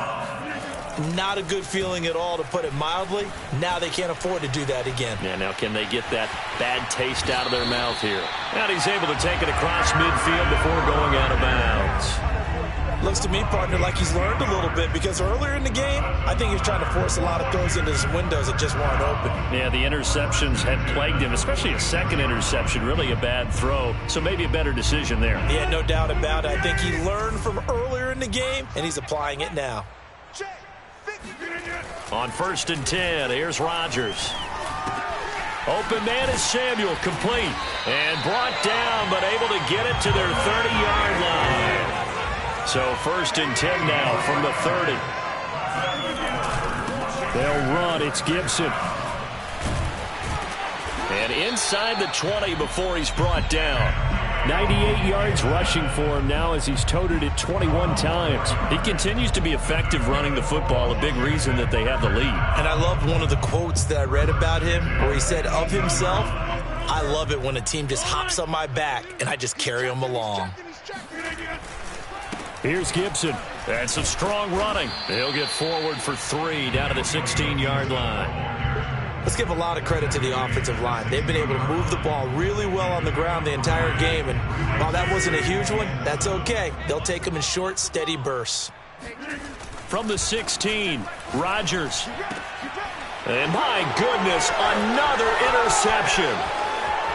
C: not a good feeling at all, to put it mildly. Now they can't afford to do that again.
A: Yeah, now can they get that bad taste out of their mouth here? And he's able to take it across midfield before going out of bounds.
C: Looks to me, partner, like he's learned a little bit, because earlier in the game, I think he was trying to force a lot of throws into some windows that just weren't open.
A: Yeah, the interceptions had plagued him, especially a second interception, really a bad throw, so maybe a better decision there.
C: Yeah, no doubt about it. I think he learned from earlier in the game, and he's applying it now.
A: On 1st and 10, here's Rodgers. Open man is Samuel, complete. And brought down, but able to get it to their 30-yard line. So 1st and 10 now from the 30. They'll run. It's Gibson. And inside the 20 before he's brought down. 98 yards rushing for him now as he's toted it 21 times. He continues to be effective running the football, a big reason that they have the lead.
C: And I love one of the quotes that I read about him where he said of himself, "I love it when a team just hops on my back and I just carry them along."
A: Here's Gibson. And some strong running. He'll get forward for 3 down to the 16-yard line.
C: Let's give a lot of credit to the offensive line. They've been able to move the ball really well on the ground the entire game. And while that wasn't a huge one, that's okay. They'll take them in short, steady bursts.
A: From the 16, Rodgers. And my goodness, another interception.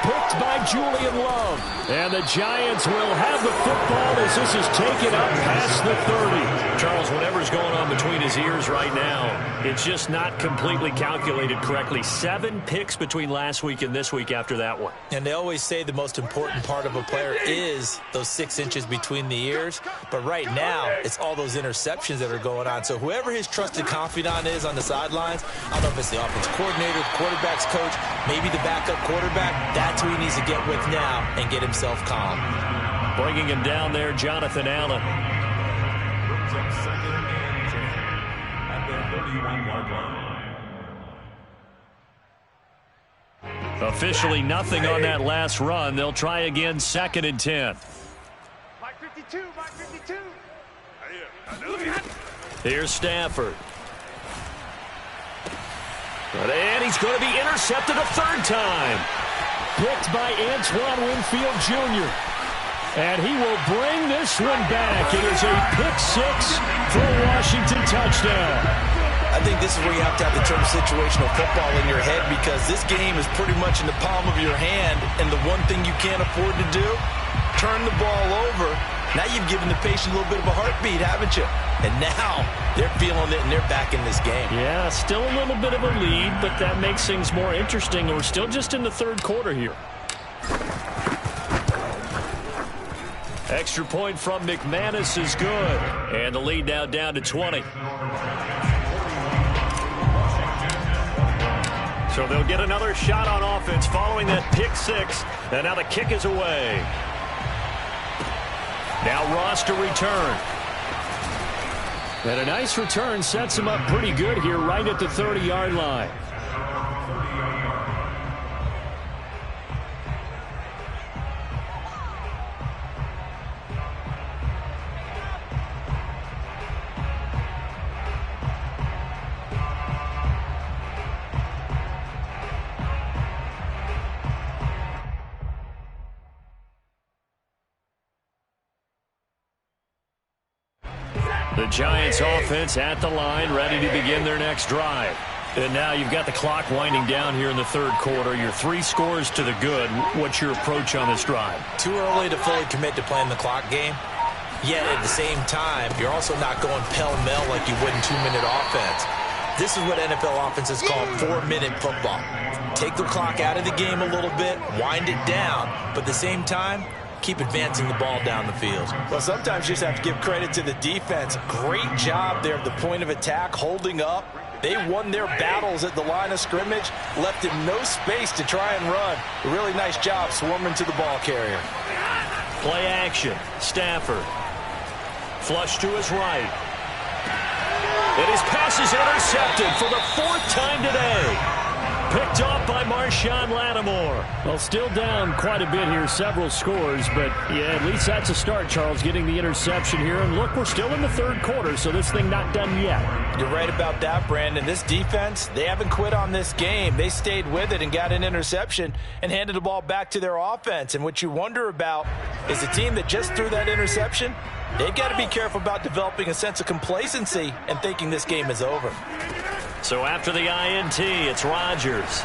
A: Picked by Julian Love. And the Giants will have the football as this is taken up past the 30. Charles, whatever's going on between his ears right now, it's just not completely calculated correctly. 7 picks between last week and this week after that one.
C: And they always say the most important part of a player is those 6 inches between the ears. But right now, it's all those interceptions that are going on. So whoever his trusted confidant is on the sidelines, I don't know if it's the offensive coordinator, the quarterback's coach, maybe the backup quarterback, that's who he needs to get with now and get himself calm.
A: Bringing him down there, Jonathan Allen.
D: Brings up 2nd and 10 at the 31-yard line.
A: Officially nothing on that last run. They'll try again, 2nd and 10.
E: Mike 52, Mike 52.
A: Here's Stafford. And he's going to be intercepted a 3rd time. Picked by Antoine Winfield Jr. And he will bring this one back. It is a pick-6 for a Washington touchdown.
C: I think this is where you have to have the term situational football in your head because this game is pretty much in the palm of your hand, and the one thing you can't afford to do, turn the ball over. Now you've given the patient a little bit of a heartbeat, haven't you? And now they're feeling it, and they're back in this game.
A: Yeah, still a little bit of a lead, but that makes things more interesting. We're still just in the 3rd quarter here. Extra point from McManus is good. And the lead now down to 20. So they'll get another shot on offense following that pick-6. And now the kick is away. Now Ross to return. And a nice return sets him up pretty good here right at the 30-yard line. The Giants offense at the line, ready to begin their next drive. And now you've got the clock winding down here in the 3rd quarter. Your 3 scores to the good. What's your approach on this drive?
C: Too early to fully commit to playing the clock game. Yet at the same time, you're also not going pell-mell like you would in 2-minute offense. This is what NFL offenses call 4-minute football. Take the clock out of the game a little bit, wind it down, but at the same time, keep advancing the ball down the field. Well, sometimes you just have to give credit to the defense. Great job there at the point of attack, holding up. They won their battles at the line of scrimmage, left him no space to try and run. A really nice job swarming to the ball carrier.
A: Play action. Stafford. Flush to his right. And his pass is intercepted for the 4th time today. Picked off by Marshawn Lattimore. Well, still down quite a bit here, several scores, but yeah, at least that's a start, Charles, getting the interception here. And look, we're still in the 3rd quarter, so this thing not done yet.
C: You're right about that, Brandon. This defense, they haven't quit on this game. They stayed with it and got an interception and handed the ball back to their offense. And what you wonder about is the team that just threw that interception, they've got to be careful about developing a sense of complacency and thinking this game is over.
A: So after the INT, it's Rodgers.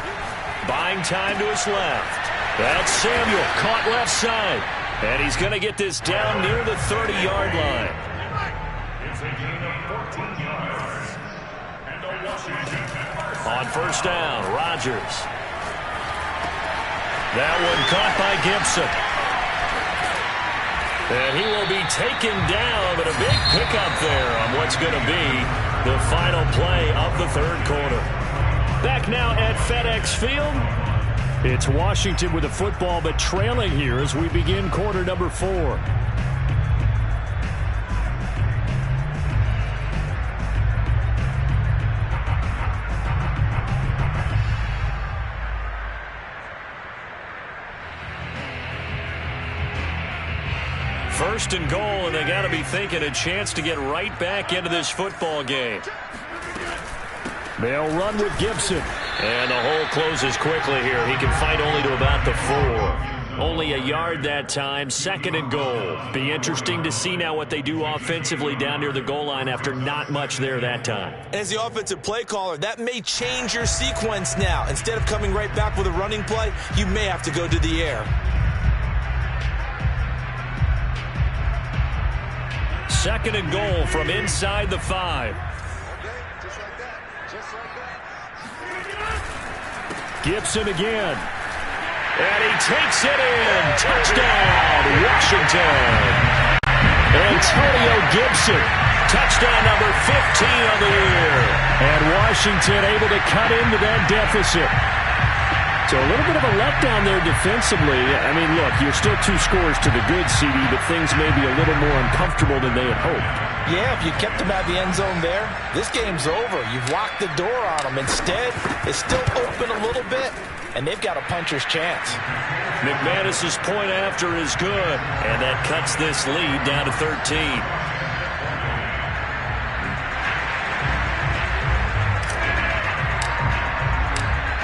A: Buying time to his left. That's Samuel, caught left side. And he's going to get this down near the 30-yard line.
D: It's a gain of 14 yards. And a Washington.
A: On 1st down, Rodgers. That one caught by Gibson. And he will be taken down, but a big pickup there on what's going to be The final play of the third quarter. Back now at FedEx Field. It's Washington with the football, but trailing here as we begin quarter number 4. First and goal, and they got to be thinking a chance to get right back into this football game. They'll run with Gibson. And the hole closes quickly here. He can fight only to about the 4. Only a yard that time. Second and goal. Be interesting to see now what they do offensively down near the goal line after not much there that time.
C: As the offensive play caller, that may change your sequence now. Instead of coming right back with a running play, you may have to go to the air.
A: Second and goal from inside the 5. Gibson again. And he takes it in. Touchdown, Washington. Antonio Gibson. Touchdown number 15 of the year. And Washington able to cut into that deficit. So a little bit of a letdown there defensively. I mean, look, you're still 2 scores to the good, CD, but things may be a little more uncomfortable than they had hoped.
C: Yeah, if you kept them at the end zone there, this game's over. You've locked the door on them. Instead, it's still open a little bit, and they've got a puncher's chance.
A: McManus's point after is good, and that cuts this lead down to 13.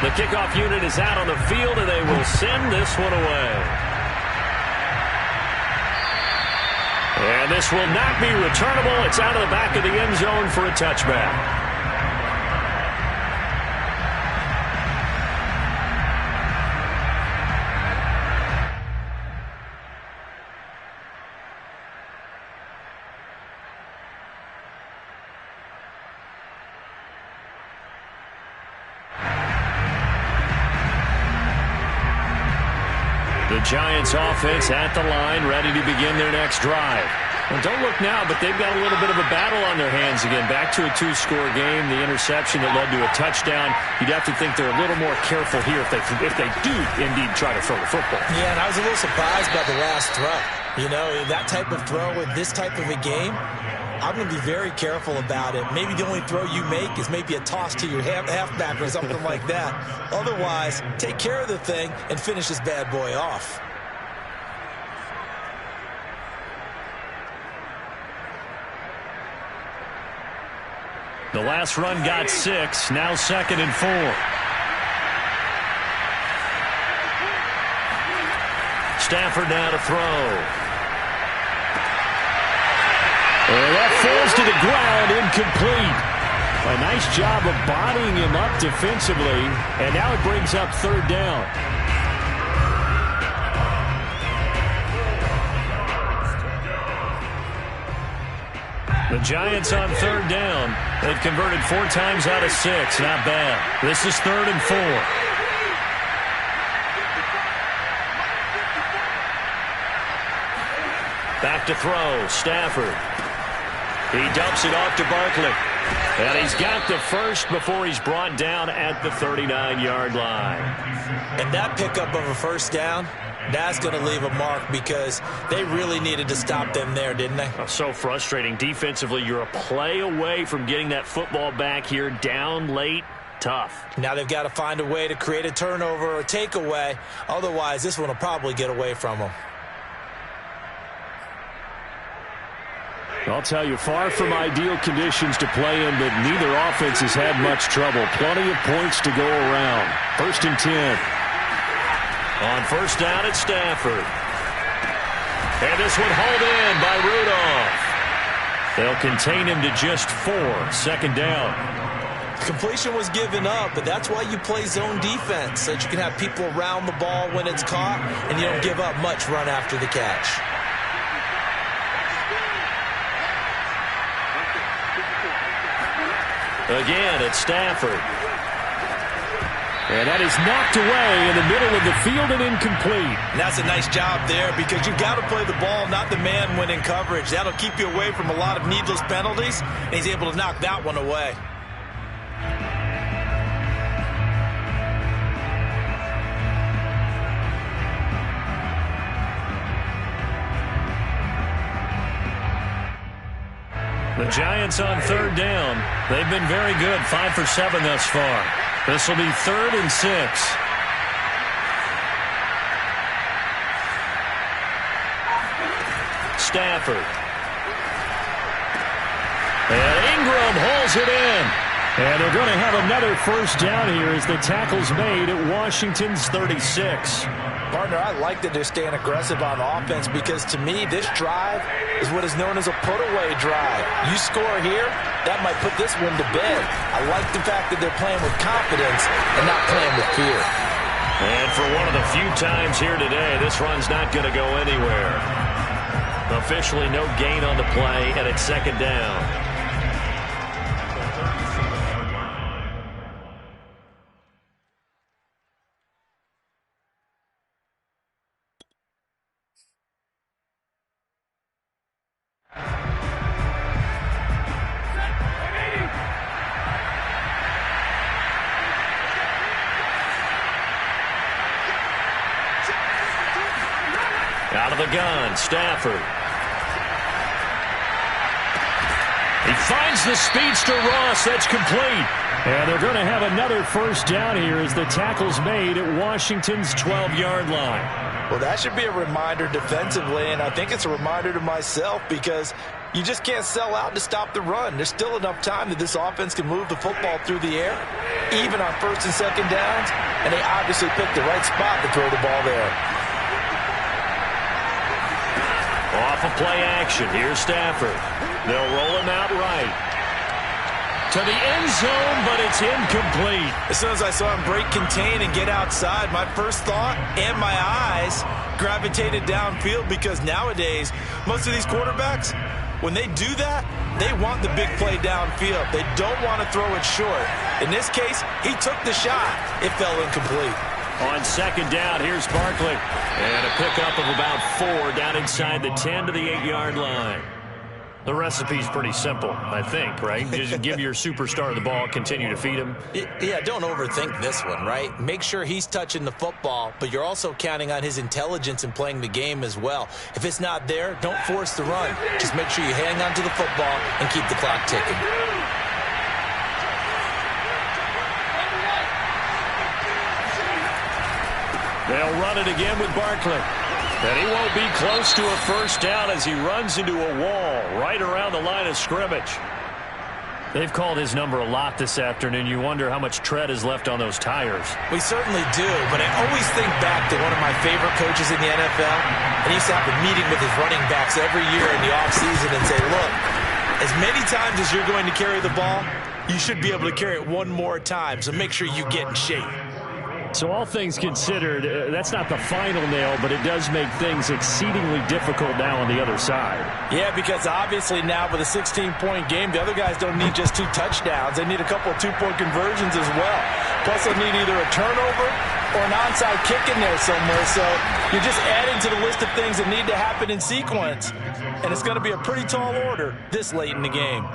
A: The kickoff unit is out on the field, and they will send this one away. And this will not be returnable. It's out of the back of the end zone for a touchback. The Giants offense at the line, ready to begin their next drive. Well, don't look now, but they've got a little bit of a battle on their hands again. Back to a 2-score game, the interception that led to a touchdown. You'd have to think they're a little more careful here if they do indeed try to throw the football.
C: Yeah, and I was a little surprised by the last throw. You know, that type of throw with this type of a game, I'm going to be very careful about it. Maybe the only throw you make is maybe a toss to your halfback or something like that. Otherwise, take care of the thing and finish this bad boy off.
A: The last run got 6. Now 2nd and 4. Stafford now to throw. And that falls to the ground, incomplete. A nice job of bodying him up defensively, and now it brings up 3rd down. The Giants on 3rd down. They've converted 4 times out of 6. Not bad. This is 3rd and 4. Back to throw. Stafford. He dumps it off to Barkley. And he's got the first before he's brought down at the 39-yard line.
C: And that pickup of a first down, that's going to leave a mark because they really needed to stop them there, didn't they?
A: Oh, so frustrating. Defensively, you're a play away from getting that football back here down late. Tough.
C: Now they've got to find a way to create a turnover or takeaway. Otherwise, this one will probably get away from them.
A: I'll tell you, far from ideal conditions to play in, but neither offense has had much trouble. Plenty of points to go around. 1st and 10. On 1st down at Stafford. And this one hauled in by Rudolph. They'll contain him to just 4. 2nd down.
C: Completion was given up, but that's why you play zone defense, so that you can have people around the ball when it's caught, and you don't give up much run after the catch.
A: Again, it's Stafford. And that is knocked away in the middle of the field and incomplete.
C: And that's a nice job there because you've got to play the ball, not the man when in coverage. That'll keep you away from a lot of needless penalties, and he's able to knock that one away.
A: The Giants on third down. They've been very good, 5 for 7 thus far. This will be 3rd and 6. Stafford. And Ingram hauls it in. And they're going to have another first down here as the tackle's made at Washington's 36.
C: Partner, I like that they're staying aggressive on offense because, to me, this drive is what is known as a put-away drive. You score here, that might put this one to bed. I like the fact that they're playing with confidence and not playing with fear.
A: And for one of the few times here today, this run's not going to go anywhere. Officially no gain on the play, and it's 2nd down. Out of the gun, Stafford. He finds the speedster Ross. That's complete. And they're going to have another first down here as the tackle's made at Washington's 12-yard line.
C: Well, that should be a reminder defensively, and I think it's a reminder to myself because you just can't sell out to stop the run. There's still enough time that this offense can move the football through the air, even on 1st and 2nd downs, and they obviously picked the right spot to throw the ball there.
A: Off of play action, here's Stafford. They'll roll him out right. To the end zone, but it's incomplete.
C: As soon as I saw him break contain and get outside, my first thought and my eyes gravitated downfield because nowadays, most of these quarterbacks, when they do that, they want the big play downfield. They don't want to throw it short. In this case, he took the shot. It fell incomplete.
A: On 2nd down, here's Barkley. And a pickup of about 4 down inside the 10 to the 8-yard line. The recipe's pretty simple, I think, right? Just give your superstar the ball, continue to feed him.
C: Yeah, don't overthink this one, right? Make sure he's touching the football, but you're also counting on his intelligence in playing the game as well. If it's not there, don't force the run. Just make sure you hang on to the football and keep the clock ticking.
A: They'll run it again with Barkley. And he won't be close to a first down as he runs into a wall right around the line of scrimmage. They've called his number a lot this afternoon. You wonder how much tread is left on those tires.
C: We certainly do, but I always think back to one of my favorite coaches in the NFL. And he used to have a meeting with his running backs every year in the offseason and say, look, as many times as you're going to carry the ball, you should be able to carry it one more time, so make sure you get in shape.
A: So all things considered, that's not the final nail, but it does make things exceedingly difficult now on the other side.
C: Yeah, because obviously now with a 16-point game, the other guys don't need just 2 touchdowns. They need a couple of 2-point conversions as well. Plus, they'll need either a turnover or an onside kick in there somewhere. So you're just adding to the list of things that need to happen in sequence. And it's going to be a pretty tall order this late in the game.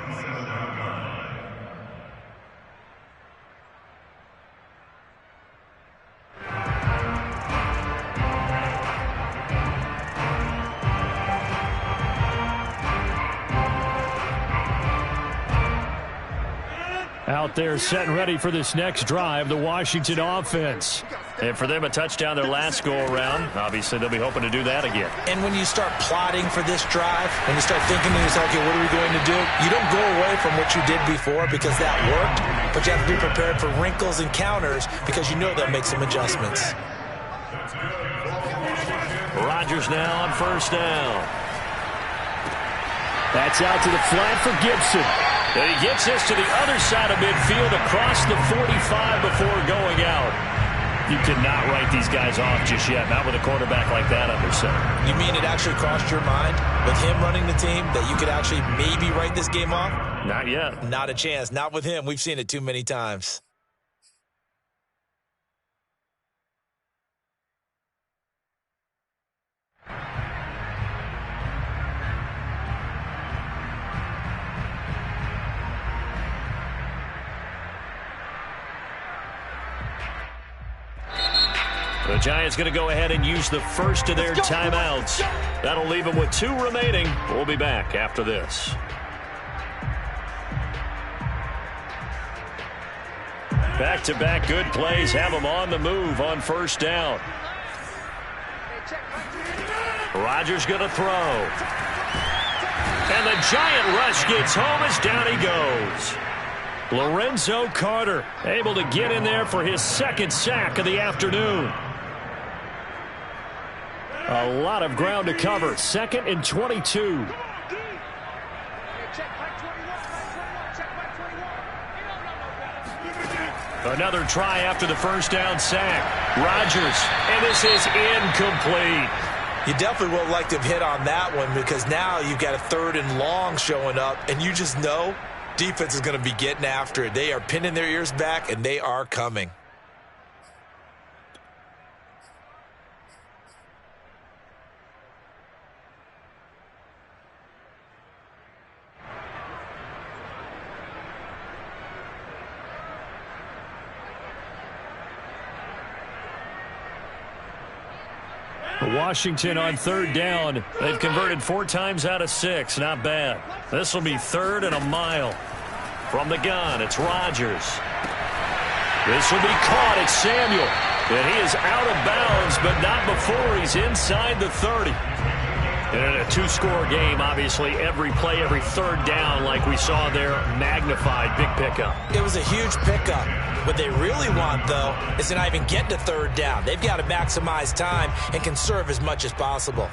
A: Out there set and ready for this next drive, the Washington offense. And for them, a touchdown their last go-around. Obviously, they'll be hoping to do that again.
C: And when you start plotting for this drive, when you start thinking to yourself, okay, what are we going to do? You don't go away from what you did before because that worked, but you have to be prepared for wrinkles and counters because you know they'll make some adjustments.
A: Rodgers now on first down. That's out to the flat for Gibson. And he gets this to the other side of midfield across the 45 before going out. You cannot write these guys off just yet, not with a quarterback like that under center.
C: You mean it actually crossed your mind with him running the team that you could actually maybe write this game off?
A: Not yet.
C: Not a chance. Not with him. We've seen it too many times.
A: The Giants going to go ahead and use the first of their timeouts. That'll leave them with 2 remaining. We'll be back after this. Back-to-back good plays have them on the move on first down. Rodgers going to throw. And the Giant rush gets home as down he goes. Lorenzo Carter able to get in there for his second sack of the afternoon. A lot of ground to cover. 2nd and 22. Another try after the first down sack. Rodgers, and this is incomplete.
C: You definitely would like to have hit on that one because now you've got a 3rd and long showing up, and you just know defense is going to be getting after it. They are pinning their ears back, and they are coming.
A: Washington on 3rd down. They've converted 4 times out of 6. Not bad. This will be 3rd and a mile. From the gun, it's Rodgers. This will be caught. It's Samuel. And he is out of bounds, but not before he's inside the 30. And in a 2-score game, obviously, every play, every 3rd down, like we saw there, magnified. Big pickup.
C: It was a huge pickup. What they really want, though, is to not even get to 3rd down. They've got to maximize time and conserve as much as possible.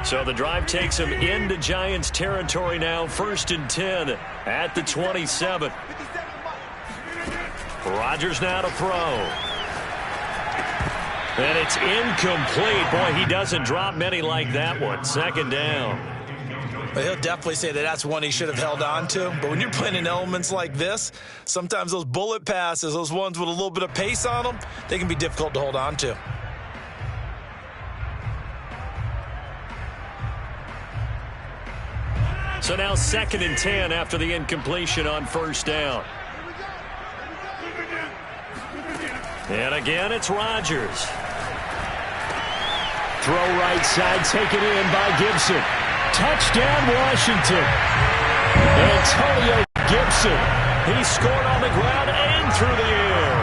A: So the drive takes them into Giants territory now. 1st and 10 at the 27. Rodgers now to throw. And it's incomplete. Boy, he doesn't drop many like that one. 2nd down.
C: But he'll definitely say that that's one he should have held on to. But when you're playing in elements like this, sometimes those bullet passes, those ones with a little bit of pace on them, they can be difficult to hold on to.
A: So now 2nd and 10 after the incompletion on 1st down. And again, it's Rodgers. Throw right side, taken in by Gibson. Touchdown, Washington. Antonio Gibson. He scored on the ground and through the air.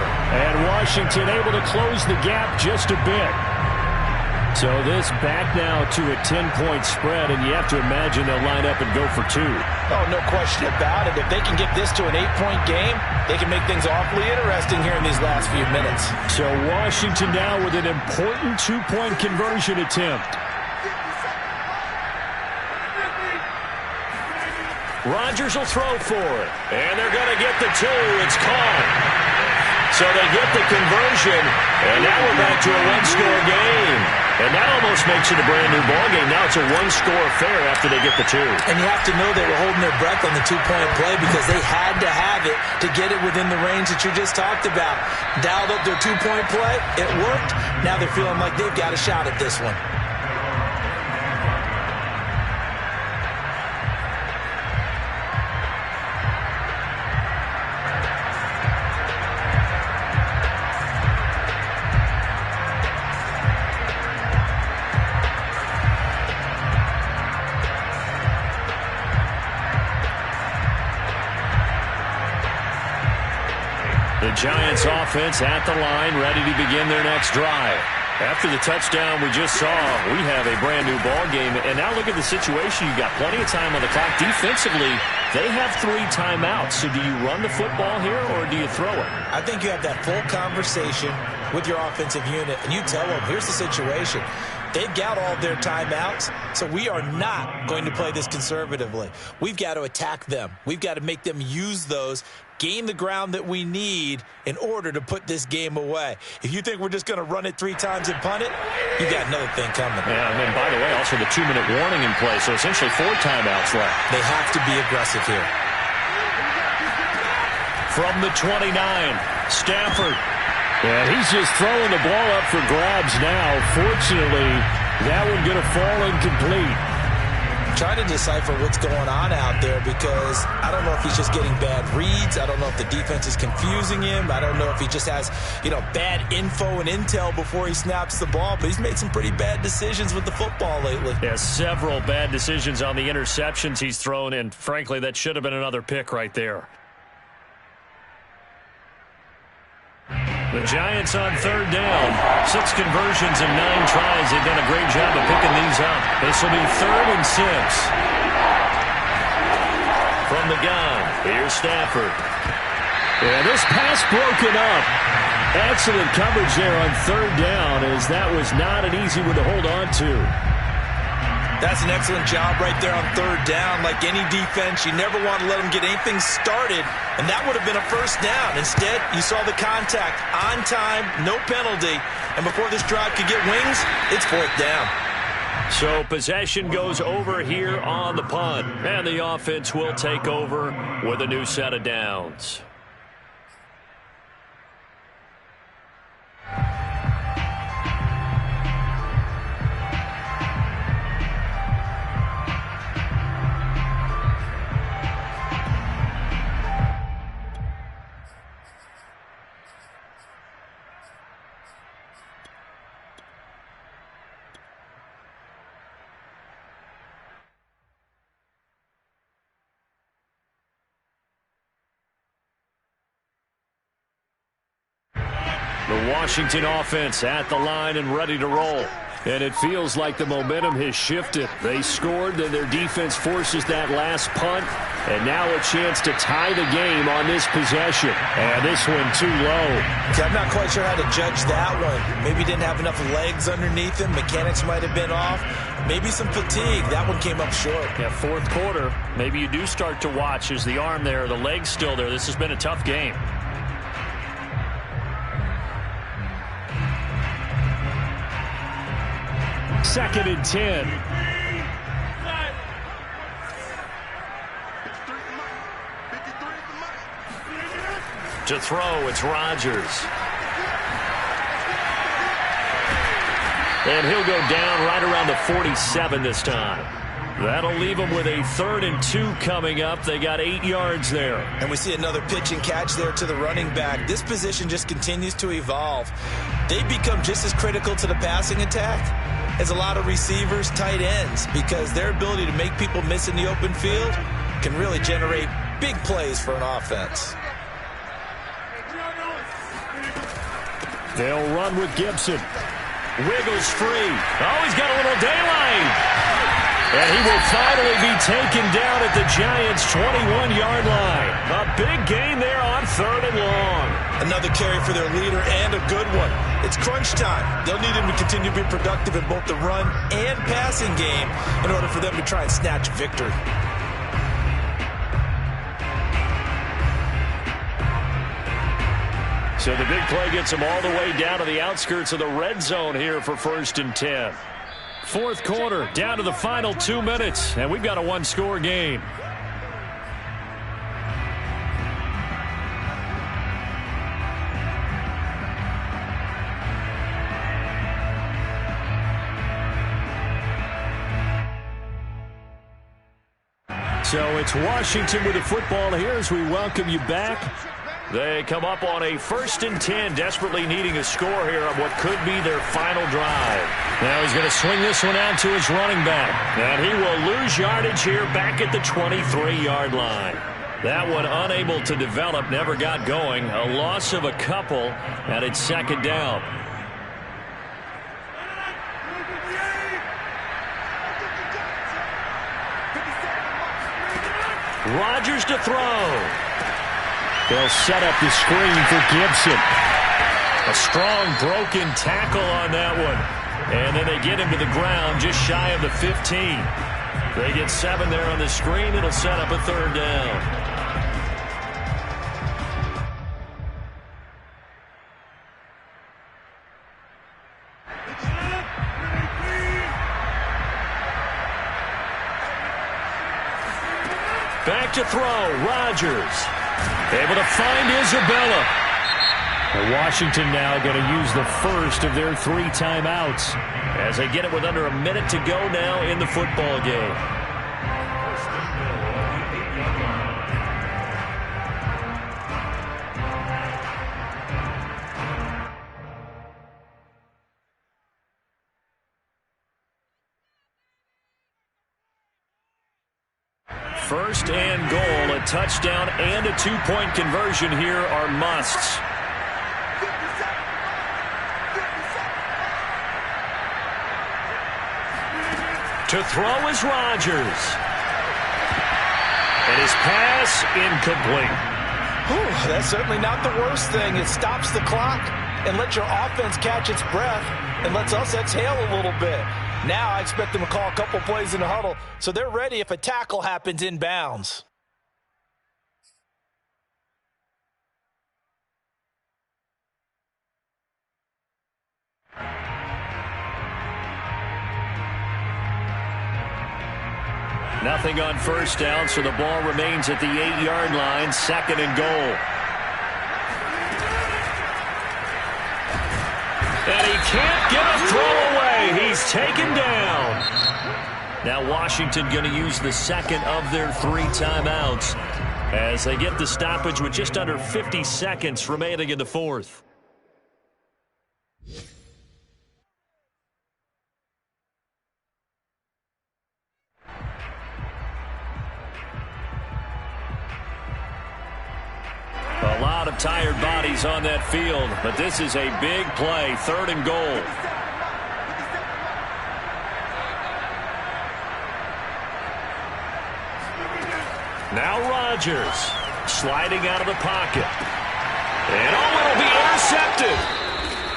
A: And Washington able to close the gap just a bit. So this back now to a 10-point spread, and you have to imagine they'll line up and go for 2.
C: Oh, no question about it. If they can get this to an 8-point game, they can make things awfully interesting here in these last few minutes.
A: So Washington now with an important 2-point conversion attempt. Rodgers will throw for it. And they're going to get the 2. It's caught. So they get the conversion. And now we're back to a 1-score game. And that almost makes it a brand-new ballgame. Now it's a 1-score affair after they get the 2.
C: And you have to know they were holding their breath on the 2-point play because they had to have it to get it within the range that you just talked about. Dialed up their 2-point play. It worked. Now they're feeling like they've got a shot at this one.
A: The Giants offense at the line, ready to begin their next drive. After the touchdown we just saw, we have a brand new ball game. And now look at the situation. You've got plenty of time on the clock. Defensively, they have 3 timeouts. So do you run the football here or do you throw it?
C: I think you have that full conversation with your offensive unit, and you tell them, here's the situation. They've got all their timeouts, so we are not going to play this conservatively. We've got to attack them. We've got to make them use those, gain the ground that we need in order to put this game away. If you think we're just going to run it 3 times and punt it, you got another thing coming.
A: Yeah, and then, by the way, also the 2-minute warning in play, so essentially 4 timeouts left.
C: They have to be aggressive here.
A: From the 29, Stafford. And he's just throwing the ball up for grabs now. Fortunately, that one going to fall incomplete.
C: trying to decipher what's going on out there because I don't know if he's just getting bad reads. I don't know if the defense is confusing him. I don't know if he just has, bad info and intel before he snaps the ball. But he's made some pretty bad decisions with the football lately.
A: Yeah, several bad decisions on the interceptions he's thrown, and frankly, that should have been another pick right there. The Giants on third down. 6 conversions and 9 tries. They've done a great job of picking these up. This will be 3rd and 6. From the gun, here's Stafford. Yeah, this pass broken up. Excellent coverage there on third down, as that was not an easy one to hold on to.
C: That's an excellent job right there on third down. Like any defense, you never want to let them get anything started, and that would have been a first down. Instead, you saw the contact on time, no penalty, and before this drive could get wings, it's 4th down.
A: So possession goes over here on the punt, and the offense will take over with a new set of downs. The Washington offense at the line and ready to roll. And it feels like the momentum has shifted. They scored, then their defense forces that last punt. And now a chance to tie the game on this possession. And this one too low.
C: I'm not quite sure how to judge that one. Maybe he didn't have enough legs underneath him. Mechanics might have been off. Maybe some fatigue. That one came up short.
A: Yeah, 4th quarter. Maybe you do start to watch. Is the arm there, the leg's still there? This has been a tough game. Second and 10. To throw, it's Rodgers. And he'll go down right around the 47 this time. That'll leave them with a 3rd and 2 coming up. They got 8 yards there.
C: And we see another pitch and catch there to the running back. This position just continues to evolve. They become just as critical to the passing attack as a lot of receivers, tight ends, because their ability to make people miss in the open field can really generate big plays for an offense.
A: They'll run with Gibson. Wiggles free. Oh, he's got a little daylight. And he will finally be taken down at the Giants' 21-yard line. A big gain there on 3rd and long.
C: Another carry for their leader and a good one. It's crunch time. They'll need him to continue to be productive in both the run and passing game in order for them to try and snatch victory.
A: So the big play gets them all the way down to the outskirts of the red zone here for 1st and 10. 4th quarter, down to the final 2 minutes, and we've got a 1-score game. So it's Washington with the football here as we welcome you back. They come up on a 1st and 10, desperately needing a score here on what could be their final drive. Now he's going to swing this one out to his running back. And he will lose yardage here back at the 23-yard line. That one unable to develop, never got going. A loss of a couple, and it's 2nd down. Rodgers to throw. They'll set up the screen for Gibson. A strong broken tackle on that one. And then they get him to the ground just shy of the 15. They get 7 there on the screen. It'll set up a 3rd down. Back to throw, Rodgers. Able to find Isabella. And Washington now going to use the first of their 3 timeouts as they get it with under a minute to go now in the football game. First and goal, a touchdown and a two-point conversion here are musts. To throw is Rodgers. And his pass incomplete.
C: Whew, that's certainly not the worst thing. It stops the clock and lets your offense catch its breath and lets us exhale a little bit. Now I expect them to call a couple plays in the huddle so they're ready if a tackle happens inbounds.
A: Nothing on first down, so the ball remains at the 8-yard line, second and goal. And he can't get a throw away. He's taken down. Now Washington going to use the second of their 3 timeouts as they get the stoppage with just under 50 seconds remaining in the fourth. A lot of tired bodies on that field, but this is a big play, third and goal. Now Rodgers sliding out of the pocket. And it'll be intercepted.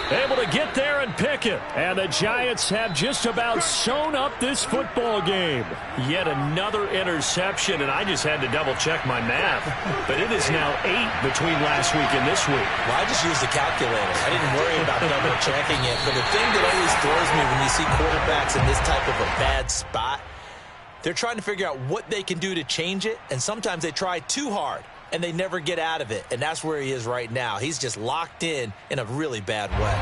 A: Able to get there and pick it. And the Giants have just about sewn up this football game. Yet another interception, and I just had to double-check my math. But it is now 8 between last week and this week.
C: Well, I just used the calculator. I didn't worry about double-checking it. But the thing that always throws me when you see quarterbacks in this type of a bad spot, they're trying to figure out what they can do to change it, and sometimes they try too hard. And they never get out of it. And that's where he is right now. He's just locked in a really bad way.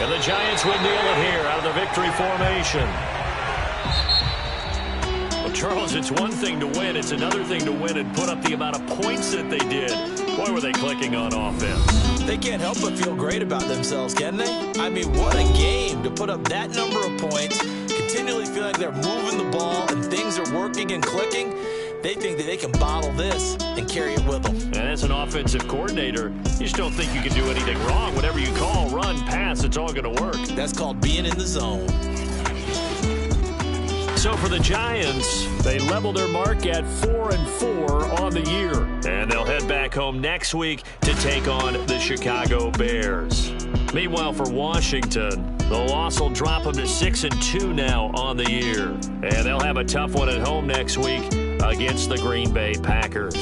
A: And the Giants would nail it here out of the victory formation. Well, Charles, it's one thing to win. It's another thing to win and put up the amount of points that they did. Boy, were they clicking on offense.
C: They can't help but feel great about themselves, can they? I mean, what a game to put up that number of points, continually feel like they're moving the ball and things are working and clicking. They think that they can bottle this and carry it with them.
A: And as an offensive coordinator, you just don't think you can do anything wrong. Whatever you call, run, pass, it's all going to work.
C: That's called being in the zone.
A: So for the Giants, they level their mark at 4-4 on the year. And they'll head back home next week to take on the Chicago Bears. Meanwhile, for Washington, the loss will drop them to 6-2 now on the year. And they'll have a tough one at home next week against the Green Bay Packers.